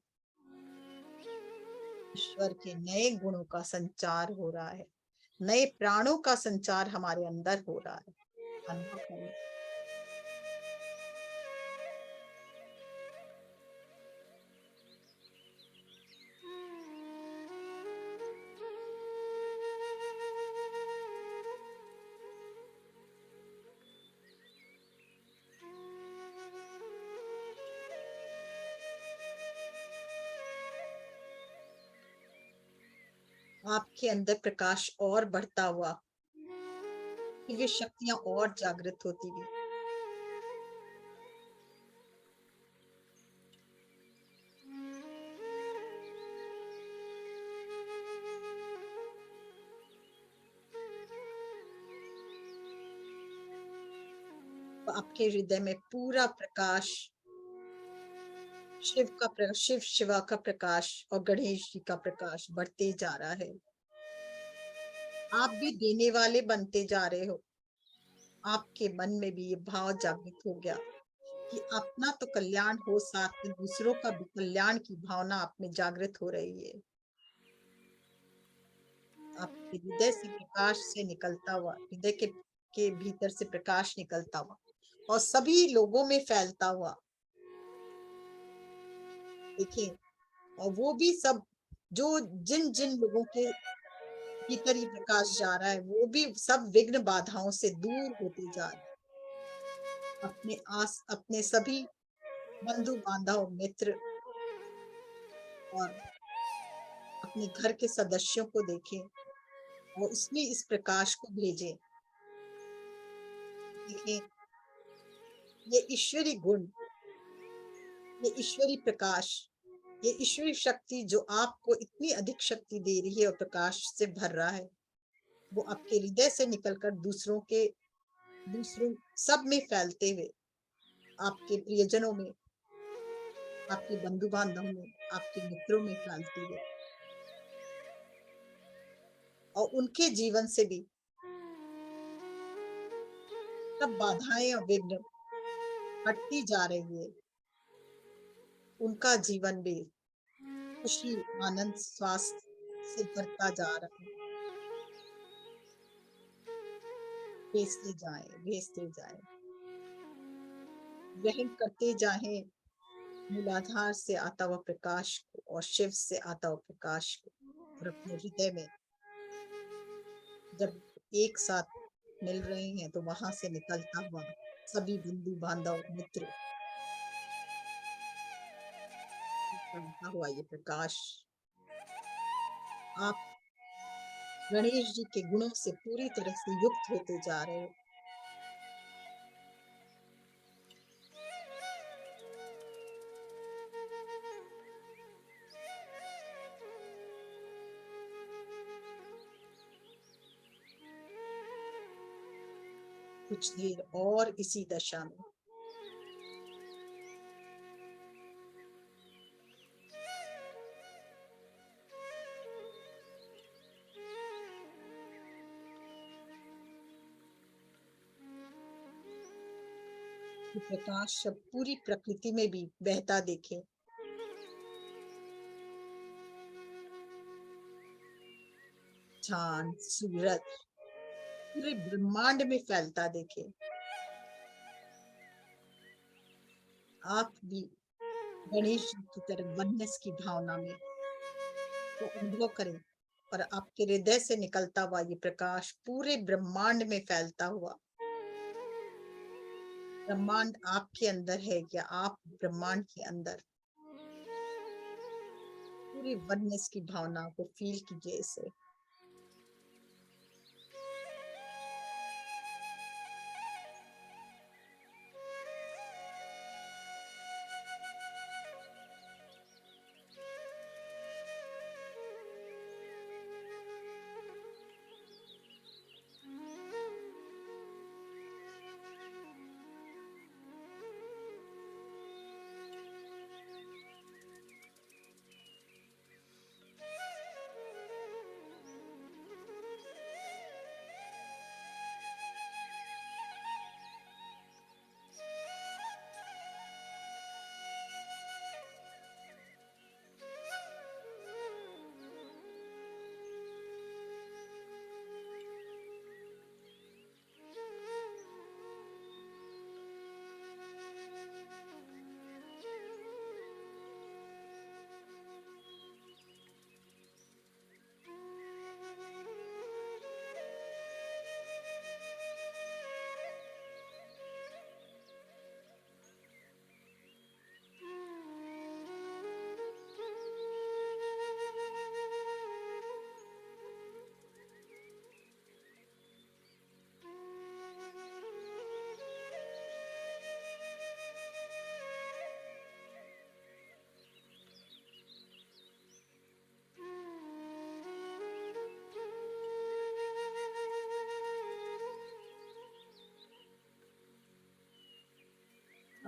ईश्वर के नए गुणों का संचार हो रहा है, नए प्राणों का संचार हमारे अंदर हो रहा है। अनुभव करें। आपके अंदर प्रकाश और बढ़ता हुआ, दिव्य शक्तियां और जागृत होती हुई, आपके हृदय में पूरा प्रकाश, शिव शिवा का प्रकाश और गणेश जी का प्रकाश बढ़ते जा रहा है। आप भी देने वाले बनते जा रहे हो। आपके मन में भी ये भाव जागृत हो गया कि अपना तो कल्याण हो, साथ में दूसरों का भी कल्याण की भावना आप में जागृत हो रही है। आपके हृदय से प्रकाश से निकलता हुआ, हृदय के भीतर से प्रकाश निकलता हुआ और सभी लोगों में फैलता हुआ। देखिए, और वो भी सब जो जिन जिन लोगों के भीतर ही प्रकाश जा रहा है, वो भी सब विघ्न बाधाओं से दूर होते जा रहे हैं। अपने सभी बंधु बांधव मित्र और अपने घर के सदस्यों को देखें और उसमें इस प्रकाश को भेजें। देखें, ये ईश्वरी गुण, ये ईश्वरी प्रकाश, ये ईश्वरी शक्ति जो आपको इतनी अधिक शक्ति दे रही है और प्रकाश से भर रहा है, वो आपके हृदय से निकलकर दूसरों सब में फैलते हुए, आपके प्रियजनों में, आपके बंधु बांधव में, आपके मित्रों में फैलती है और उनके जीवन से भी सब बाधाएं और विघ्न हटती जा रही है। उनका जीवन भी खुशी, आनंद, स्वास्थ्य से भरता जा रहा है। भेजते जाएं, भेजते जाएं, ग्रहण करते जाएं मूलाधार से आता हुआ प्रकाश को और शिव से आता हुआ प्रकाश को, और अपने हृदय में जब एक साथ मिल रहे हैं तो वहां से निकलता हुआ सभी बंधु बांधव मित्र, निकलता हुआ ये प्रकाश आप गणेश जी के गुणों से पूरी तरह से युक्त होते जा रहे हो। कुछ देर और इसी दशा में ये प्रकाश अब पूरी प्रकृति में भी बहता देखे। चांद, सूरज पूरे ब्रह्मांड में फैलता देखे। आप भी गणेश जी की तरह वननेस की भावना में को अनुभव करें और आपके हृदय से निकलता हुआ ये प्रकाश पूरे ब्रह्मांड में फैलता हुआ, ब्रह्मांड आपके अंदर है या आप ब्रह्मांड के अंदर, पूरी वननेस की भावना को फील कीजिए इसे।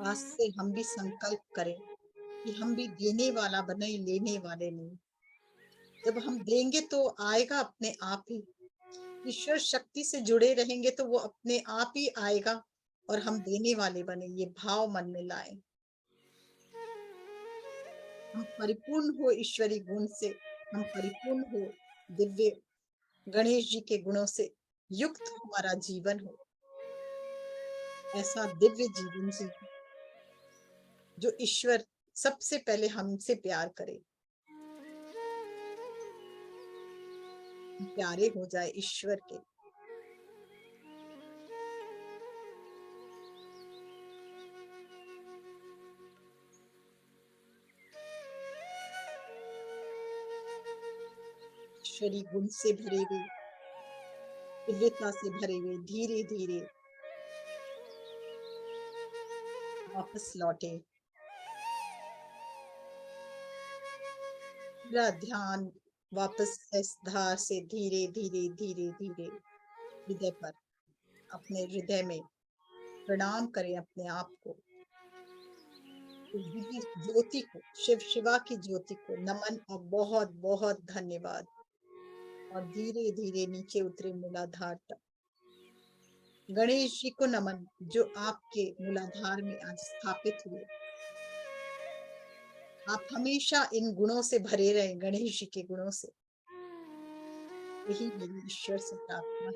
आज से हम भी संकल्प करें कि हम भी देने वाला बने, लेने वाले नहीं। जब हम देंगे तो आएगा अपने आप ही। ईश्वर शक्ति से जुड़े रहेंगे तो वो अपने आप ही आएगा और हम देने वाले बने, ये भाव मन में लाए। हम परिपूर्ण हो ईश्वरी गुण से, हम परिपूर्ण हो दिव्य गणेश जी के गुणों से युक्त हमारा जीवन हो, ऐसा दिव्य जीवन जी जो ईश्वर सबसे पहले हमसे प्यार करे। प्यारे हो जाए ईश्वर के। ईश्वरी गुण से भरे हुए, दिव्यता से भरे हुए धीरे धीरे वापस लौटे। पूरा ध्यान वापस इस धार से धीरे धीरे धीरे धीरे हृदय पर, अपने हृदय में प्रणाम करें अपने आप को, इस दिव्य ज्योति को, शिव शिवा की ज्योति को नमन और बहुत बहुत धन्यवाद। और धीरे धीरे नीचे उतरे मूलाधार तक। गणेश जी को नमन, जो आपके मूलाधार में आज स्थापित हुए। आप हमेशा इन गुणों से भरे रहे, गणेश जी के गुणों से। यही मेरी ईश्वर से प्रार्थना है।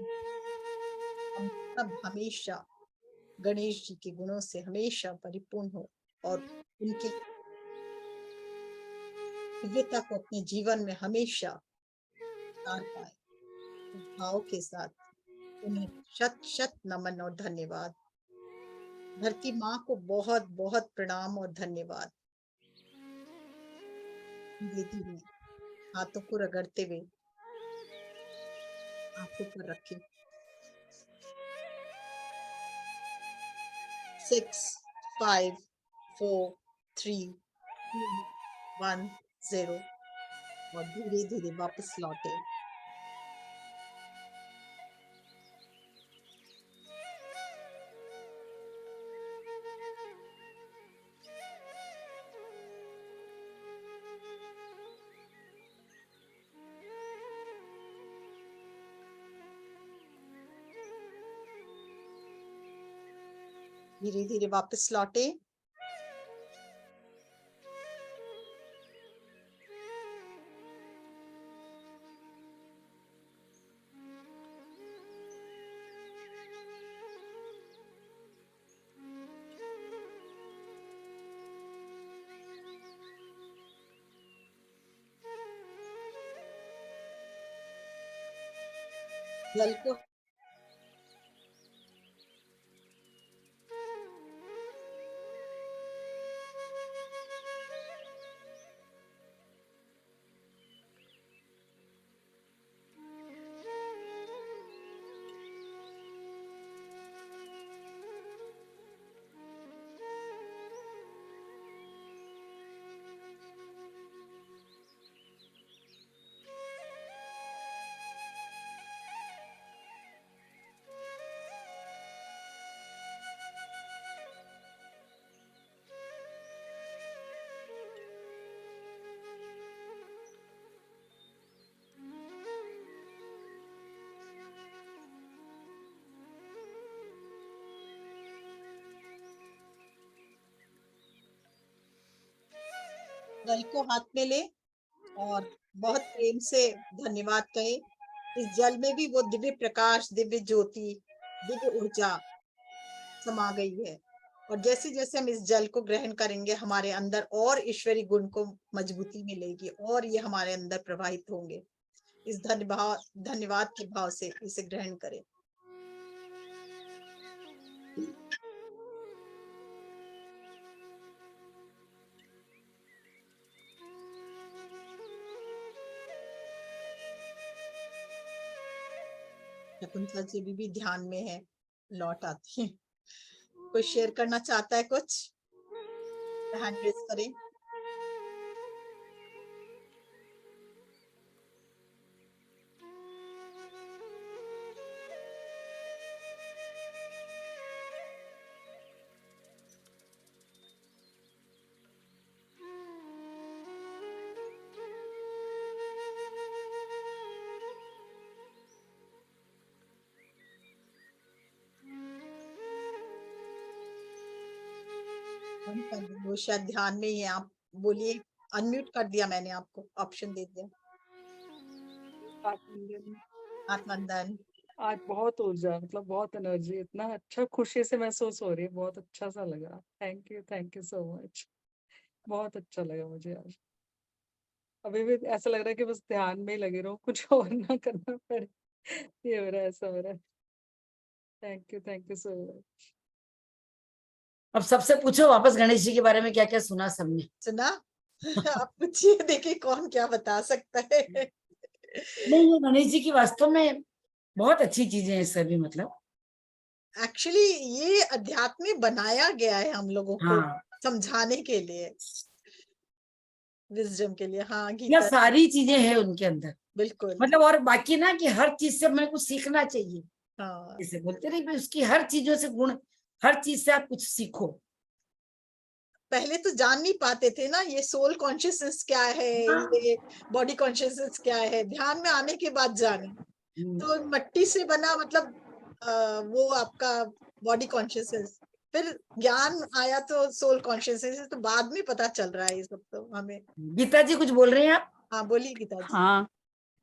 हम सब हमेशा गणेश जी के गुणों से हमेशा परिपूर्ण हो और उनके दिव्यता को अपने जीवन में हमेशा उतार पाए। इस भाव के साथ उन्हें शत शत नमन और धन्यवाद। धरती माँ को बहुत बहुत प्रणाम और धन्यवाद। धीरे धीरे हाथों को रगड़ते हुए आंखों पर रखें। 6, 5, 4, 3, 2, 1, 0 और धीरे धीरे वापस लौटे। धीरे धीरे वापस लौटे। जल को जल को हाथ में ले और बहुत प्रेम से धन्यवाद कहे। इस जल में भी वो दिव्य प्रकाश, दिव्य ज्योति, दिव्य ऊर्जा समा गई है। और जैसे जैसे हम इस जल को ग्रहण करेंगे, हमारे अंदर और ईश्वरी गुण को मजबूती मिलेगी और ये हमारे अंदर प्रवाहित होंगे। इस धन्यवाद के भाव से इसे ग्रहण करें। शकुंतला जी भी ध्यान में है, लौट आती है। कोई शेयर करना चाहता है कुछ? हैंड रेज करें। वो शायद ध्यान में ही है। आप बोलिए, अनम्यूट कर दिया मैंने, आपको ऑप्शन दे दिया। आत्मंदन। आज बहुत ऊर्जा, मतलब बहुत एनर्जी, इतना अच्छा खुशी से महसूस हो रही है, बहुत अच्छा सा लगा। Thank you so much. बहुत अच्छा लगा मुझे आज। अभी भी ऐसा लग रहा है कि बस ध्यान में ही लगे रहो, कुछ और ना करना पड़े। ये हो रहा है, ऐसा हो रहा है। Thank you so much. अब सबसे पूछो वापस गणेश जी के बारे में क्या क्या सुना सबने। सुना? आप पूछिए, देखिए कौन क्या बता सकता है। नहीं, ये गणेश जी की वास्तव में बहुत अच्छी चीजें हैं सभी, मतलब एक्चुअली ये अध्यात्म में बनाया गया है हम लोगों को हाँ, समझाने के लिए, विजडम के लिए। हाँ यह गीता, सारी चीजें हैं उनके अंदर, बिल्कुल। मतलब और बाकी ना कि हर चीज से हमें कुछ सीखना चाहिए। हाँ, जैसे बोलते नहीं, उसकी हर चीजों से गुण, हर चीज से आप कुछ सीखो। पहले तो जान नहीं पाते थे ना ये सोल कॉन्शियसनेस क्या है, हाँ। ये बॉडी कॉन्शियसनेस क्या है, ध्यान में आने के बाद जाने। तो मट्टी से बना मतलब वो आपका बॉडी कॉन्शियसनेस, फिर ज्ञान आया तो सोल कॉन्शियसनेस, तो बाद में पता चल रहा है ये सब तो हमें। गीता जी कुछ बोल रहे हैं आप? हाँ बोलिए गीता जी, हाँ,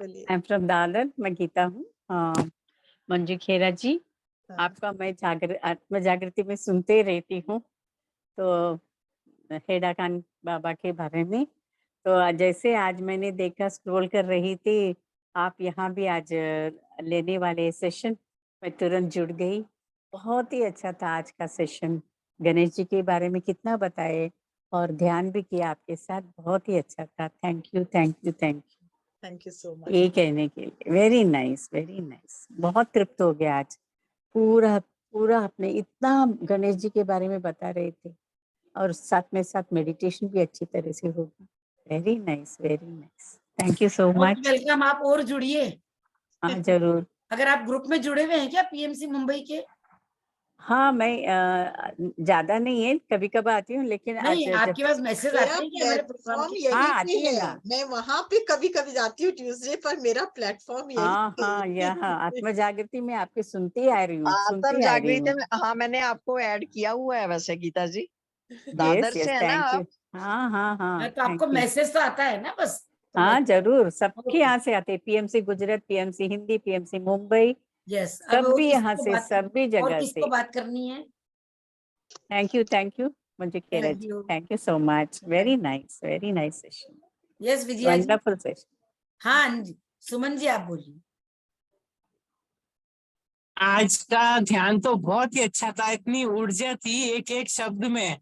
बोलिए। आई एम फ्रॉम दादर, मैं गीता हूँ। मंजू खेरा जी, हाँ, आपका मैं आत्म जागृति में सुनते रहती हूँ, तो हेडा खान बाबा के बारे में। तो जैसे आज मैंने देखा, स्क्रॉल कर रही थी, आप यहाँ भी आज लेने वाले सेशन, मैं तुरंत जुड़ गई। बहुत ही अच्छा था आज का सेशन, गणेश जी के बारे में कितना बताए और ध्यान भी किया आपके साथ, बहुत ही अच्छा था। Thank you thank you thank you. Thank you so much. ये कहने के लिए वेरी नाइस, बहुत तृप्त हो गया आज। पूरा पूरा आपने इतना गणेश जी के बारे में बता रहे थे, और साथ मेडिटेशन भी अच्छी तरह से होगी। Very nice, thank you so much. Welcome, आप और जुड़िए। हाँ जरूर। अगर आप ग्रुप में जुड़े हुए हैं क्या पीएमसी मुंबई के? हाँ मैं ज्यादा नहीं है, कभी कभी आती हूँ, लेकिन आज नहीं, आपके पास मैसेज मेरा आते हैं कि हमारे प्रोग्राम प्लेटफॉर्म के? यहीं हाँ पे आती है है, ना। मैं वहां पे कभी कभी जाती हूँ ट्यूसडे पर, मेरा प्लेटफॉर्म यहीं हाँ हाँ, पे यहाँ आत्म जागृति में आपके सुनती आ रही हूँ, आत्म सुनती आ रही जागृति हूँ। में, हाँ मैंने आपको ऐड किया हुआ है वैसे गीता जी, दादर यस से है ना थैंक यू। आप? हाँ हाँ हाँ, तो आपको थैंक यू। मैसेज तो आता है ना, बस तो हाँ जरूर, सबके ओके, यहाँ से आते, PMC Gujarat, PMC Hindi, PMC Mumbai, yes. अब सब और भी यहाँ किसको से, बात, सभी और जगह किसको से। बात करनी है? थैंक यू मुझे खेरा थैंक जी, you. Thank you so much. Very nice session, yes Vijaya ji. Wonderful session. हाँ जी, सुमन जी आप बोलिए। आज का ध्यान तो बहुत ही अच्छा था, इतनी ऊर्जा थी एक एक शब्द में।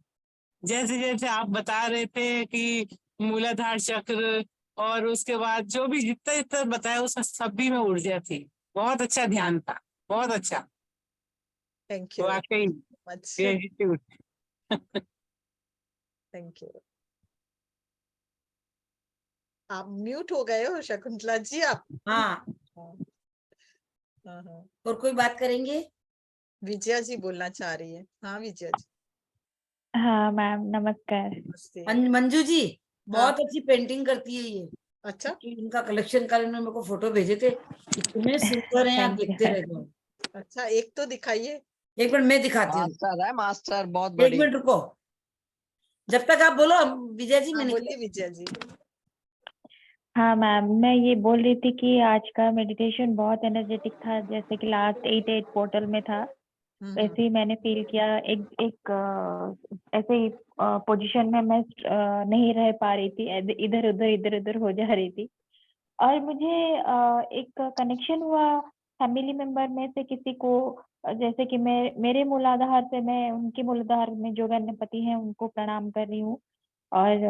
जैसे जैसे आप बता रहे थे कि मूलाधार चक्र, और उसके बाद जो भी जितना जितना बताया उसमें सभी में ऊर्जा थी। बहुत अच्छा ध्यान था, बहुत अच्छा, थैंक यू वाकई मच, ग्रेटिट्यूड। Thank you. आप म्यूट हो गए हो शकुंतला जी, आप। हाँ, हाँ, हाँ। और कोई बात करेंगे? विजया जी बोलना चाह रही है। हाँ विजया जी, हाँ मैम, नमस्कार। नमस्ते। मंजू जी हाँ, बहुत अच्छी पेंटिंग करती है ये, अच्छा, कि इनका कलेक्शन कल इन्होंने मेरे को फोटो भेजे थे, इतने सुंदर हैं, आप थैंक देखते यू। रह जाओ। अच्छा, एक तो दिखाइए। एक मिनट मैं दिखाती हूँ, मास्टर है मास्टर, बहुत एक बढ़िया। मिनट रुको, जब तक आप बोलो विजय जी, हाँ मैं बोलिए निकल। विजया जी। हाँ मैम, मैं ये बोल रही थी कि आज का मेडिटेशन बहुत एनर्जेटिक था, जैसे कि लास्ट 8 पोर्टल में था, वैसे ही मैंने फील किया। एक ऐसे ही पोजीशन में मैं नहीं रह पा रही थी, इधर उधर हो जा रही थी, और मुझे एक कनेक्शन हुआ फैमिली मेंबर में से किसी को, जैसे कि मेरे मूलाधार से मैं उनके मूलाधार में जो गणपति हैं उनको प्रणाम कर रही हूँ, और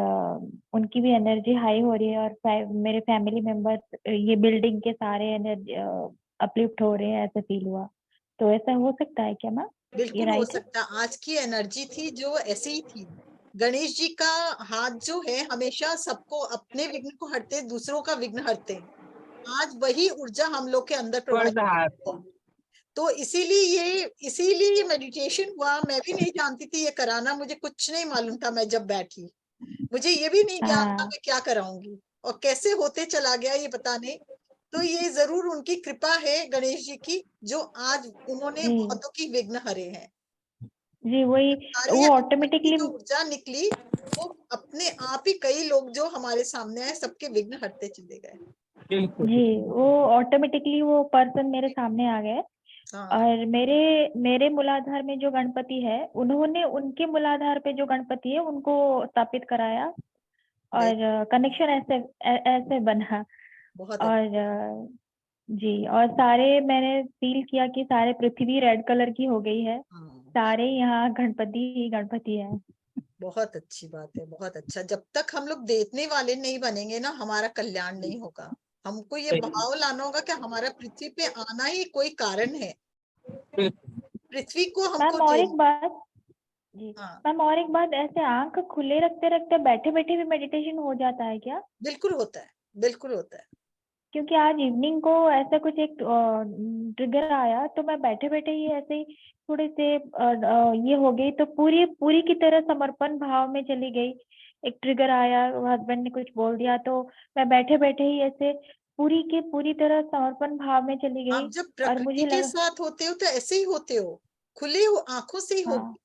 उनकी भी एनर्जी हाई हो रही है, और मेरे फैमिली मेंबर्स, ये बिल्डिंग के सारे एनर्जी अपलिफ्ट हो रहे हैं, ऐसा फील हुआ। तो ऐसा हो सकता है क्या मैम? ये बिल्कुल हो राइट है? सकता, आज की एनर्जी थी जो ऐसी ही थी। गणेश जी का हाथ जो है हमेशा सबको, अपने विघ्न को हरते, दूसरों का विघ्न हरते हैं। आज वही ऊर्जा हम लोग के अंदर प्रवाहित वर्धहार। है। तो इसीलिए ये मेडिटेशन हुआ। मैं भी नहीं जानती थी ये कराना, मुझे कुछ नहीं मालूम था। मैं जब बैठी, मुझे ये भी नहीं ज्ञान था हाँ मैं क्या कराऊंगी और कैसे होते चला गया ये पता नहीं। तो ये जरूर उनकी कृपा है गणेश जी की, जो आज उन्होंने जी बहुतों की विघ्न हरे हैं। जी, वही सारी वो अंदर की ऑटोमेटिकली, जो ऊर्जा निकली, वो अपने आप ही कई लोग जो हमारे सामने आए सबके विघ्न हटते चले गए। बिल्कुल। जी वो ऑटोमेटिकली वो पर्सन मेरे सामने आ गए। हाँ, और मेरे मूलाधार में जो गणपति है, उन्होंने उनके मूलाधार पे जो गणपति है उनको स्थापित कराया, और कनेक्शन ऐसे बना। बहुत अच्छा। और जी, और सारे मैंने फील किया कि सारे पृथ्वी रेड कलर की हो गई है, हाँ, सारे यहाँ गणपति ही गणपति है। बहुत अच्छी बात है, बहुत अच्छा। जब तक हम लोग देखने वाले नहीं बनेंगे ना, हमारा कल्याण नहीं होगा। हमको ये भाव लाना होगा कि हमारा पृथ्वी पे आना ही कोई कारण है, पृथ्वी को हमको मैम और दे। एक बात जी हाँ, मैम, और एक बात, ऐसे आंख खुले रखते रखते बैठे बैठे भी मेडिटेशन हो जाता है क्या? बिल्कुल होता है, बिल्कुल होता है। क्योंकि आज इवनिंग को ऐसा कुछ एक ट्रिगर आया, तो मैं बैठे बैठे ही ऐसे ही थोड़े से ये हो गई, तो पूरी पूरी की तरह समर्पण भाव में चली गई। एक ट्रिगर आया, हस्बैंड ने कुछ बोल दिया, तो मैं बैठे बैठे ही ऐसे पूरी की पूरी तरह समर्पण भाव में चली आप गई। जब और प्रकृति मुझे के लगा साथ होते हो तो ऐसे ही होते हो, खुले हो आंखों से ही हो हाँ,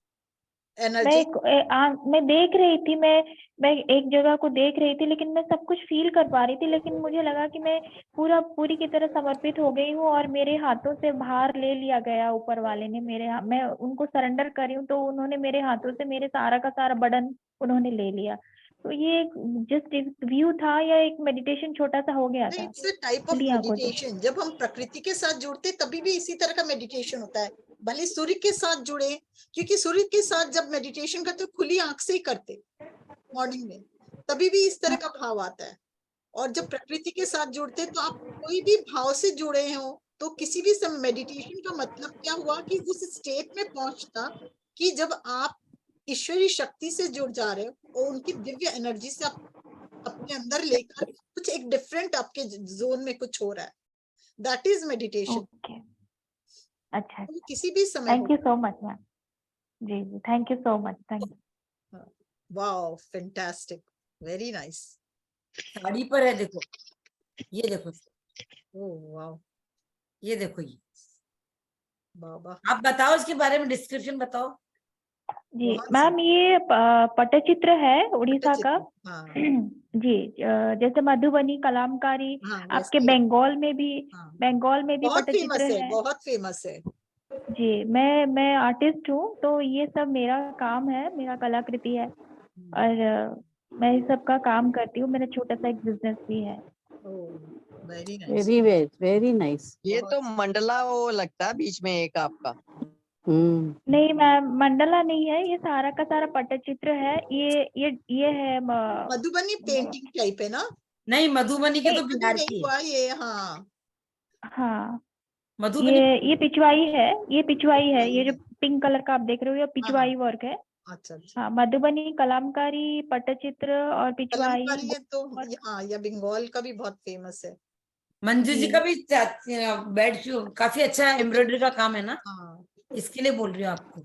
मैं एनर्जी। मैं देख रही थी, मैं एक जगह को देख रही थी, लेकिन मैं सब कुछ फील कर पा रही थी, लेकिन मुझे लगा कि मैं पूरी की तरह समर्पित हो गई हूँ, और मेरे हाथों से भार ले लिया गया ऊपर वाले ने। मैं उनको सरेंडर करी हूँ, तो उन्होंने मेरे हाथों से मेरे सारा का सारा बर्डन उन्होंने ले लिया। तो ये जस्ट एक व्यू था, या एक मेडिटेशन छोटा सा हो गया नहीं, था इट्स अ टाइप ऑफ खुली आंखों से। मेडिटेशन। जब हम प्रकृति के साथ जुड़ते तभी भी इसी तरह का मेडिटेशन होता है। भले सूर्य के साथ जुड़े, क्योंकि सूर्य के साथ जब मेडिटेशन करते हो खुली आंख से ही करते मॉर्निंग में, तभी भी इस तरह का भाव आता है। और जब प्रकृति के साथ जुड़ते तो आप कोई भी भाव से जुड़े हो, तो किसी भी समय मेडिटेशन का मतलब क्या हुआ कि उस स्टेट में पहुंचता कि जब आप ईश्वरीय शक्ति से जुड़ जा रहे हो और उनकी दिव्य एनर्जी से आप अपने अंदर लेकर कुछ एक डिफरेंट आपके जोन में कुछ हो रहा है, दैट इज मेडिटेशन। ओके, अच्छा, किसी भी समय thank you so much ma'am. जी जी, thank you so much, thank you. Wow, fantastic, very nice. Sari पर है, देखो, ये देखो, ओह वाओ, ये देखो, ये बाबा, आप बताओ इसके बारे में, डिस्क्रिप्शन बताओ। जी बहुत मैम, ये पट्टचित्र है उड़ीसा का। पट्टचित्र, हाँ जी, जैसे मधुबनी कलामकारी हाँ, आपके वैसे ही। बंगाल में भी, हाँ, बंगाल में भी बहुत पट्टचित्र फेमस है, है। बहुत फेमस है। जी, मैं आर्टिस्ट हूँ, तो ये सब मेरा काम है, मेरा कलाकृति है, और मैं इस सब का काम करती हूँ। मेरा छोटा सा एक बिजनेस भी है। Very nice. Very nice. ये तो मंडला वो लगता है बीच में एक आपका। नहीं मैम, मंडला नहीं है, ये सारा का सारा पट्टचित्र है। ये है मधुबनी पेंटिंग टाइप है ना? नहीं, मधुबनी के तो मधुबनी बिहार नहीं की है। हुआ ये, हाँ हाँ, मधुबनी ये पिछवाई है, ये पिछवाई है, ये जो है। पिंक कलर का आप देख रहे हो, ये पिछवाई वर्क है। अच्छा अच्छा, हाँ, मधुबनी कलामकारी पट्टचित्र और पिछवाई कलमकारी है तो work। हाँ, या बंगाल का भी बहुत फेमस है। मंजू जी जी का भी बेड काफी अच्छा एम्ब्रॉयडरी का काम है ना, हाँ, इसके लिए बोल रही हूँ आपको।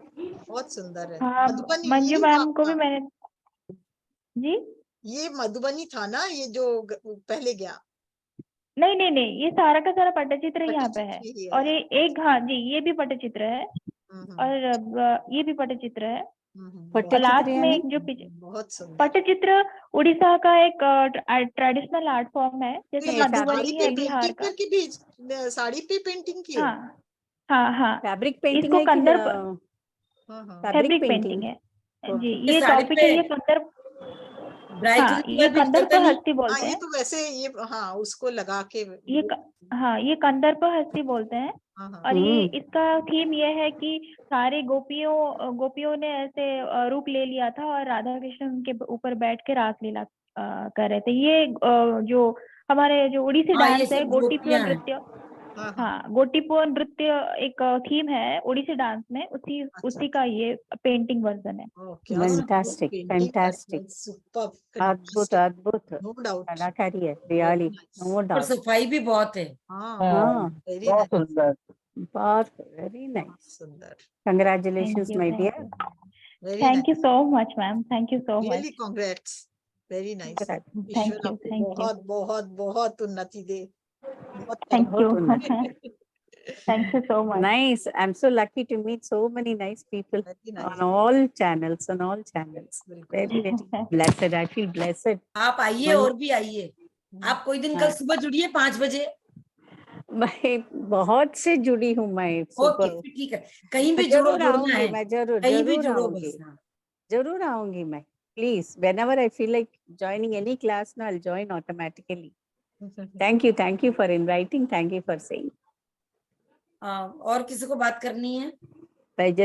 बहुत सुंदर है। हाँ, मधुबनी मंजू यही हुआ मैम को भी आपका? मैंने जी ये मधुबनी था ना, ये जो पहले गया नहीं नहीं नहीं, ये सारा का सारा पट्टचित्र यहाँ पे है। पट्टचित्र ही और है। ये एक, हाँ जी, ये भी पट्टचित्र है, हम्म, और ये भी पट्टचित्र है। और बहुत लास्ट में एक जो बहुत सुंदर। पट्टचित्र उड़ीसा का एक ट्रेडिशनल आर्ट फॉर्म है, जैसे ये साड़ी मधुबनी पे है बिहार पेंटिंग का। करके भेज, साड़ी पे पेंटिंग की है। हाँ हाँ हाँ, फैब्रिक पेंटिंग इसको है कि कंदर हाँ हाँ, फैब्रिक फैब्रिक पेंटिंग? पेंटिंग है जी। ओके। ये ये साड़ी टॉपिक पे है, ये कंदर, ड्राई हाँ, क्लीन ये भी कंदर करते पर नहीं? हस्ती हाँ बोलते ये हैं। तो वैसे ये, हाँ उसको लगा के ये हाँ, ये कंदर पर हस्ती बोलते हैं। हाँ हाँ, और ये इसका थीम ये है कि सारे गोपियों ने ऐसे रूप ले लिया था, और राधा कृष्ण उनके ऊपर बैठ के रासलीला कर रहे थे। ये जो हमारे जो उड़ीसी हाँ, ये डांस है, सब गोटीपुआ गोपियां हैं। नृत्य, हाँ हाँ, हाँ, गोटीपुआ नृत्य एक थीम है उड़ीसी डांस में, उसी अच्छा का ये पेंटिंग वर्जन है। क्या फैंटास्टिक, पेंटिंग करते हैं, सुपर्ब, अद्भुत अद्भुत नो डाउट, कलाकारी है, रियली, नो और डाउट। सफाई भी बहुत है। हाँ हाँ, वेरी नाइस, बहुत वेरी नाइस। सुंदर, congratulations my dear. Very thank you nice, so much ma'am, thank you so really much, congrats, very nice. Thank ईश्वर यू, आपको थैंक यू, बहुत बहुत बहुत उन्नति दे, बहुत थैंक बहुत यू, उन्नति। Thank you so much. Nice. I'm so lucky to meet so many nice people very on nice, all channels, on all channels. बिल्कुल। Very, very blessed. I feel blessed. आप आइए, और भी आइए। आप कोई दिन कल हाँ। सुबह जुड़िए 5 बजे। मैं बहुत से जुड़ी हूँ मैं ओके, सुपर। फिर ठीक है, कहीं भी जुड़ो, जरूर जुड़ना आऊंगी है, मैं, जरूर कहीं भी जरूर जुड़ो आऊंगी, बस। हाँ, जरूर आऊंगी मैं। please, whenever I feel like joining any class, no, I'll join automatically. Thank you for inviting. Thank you for saying. और किसी को बात करनी है? Pleasure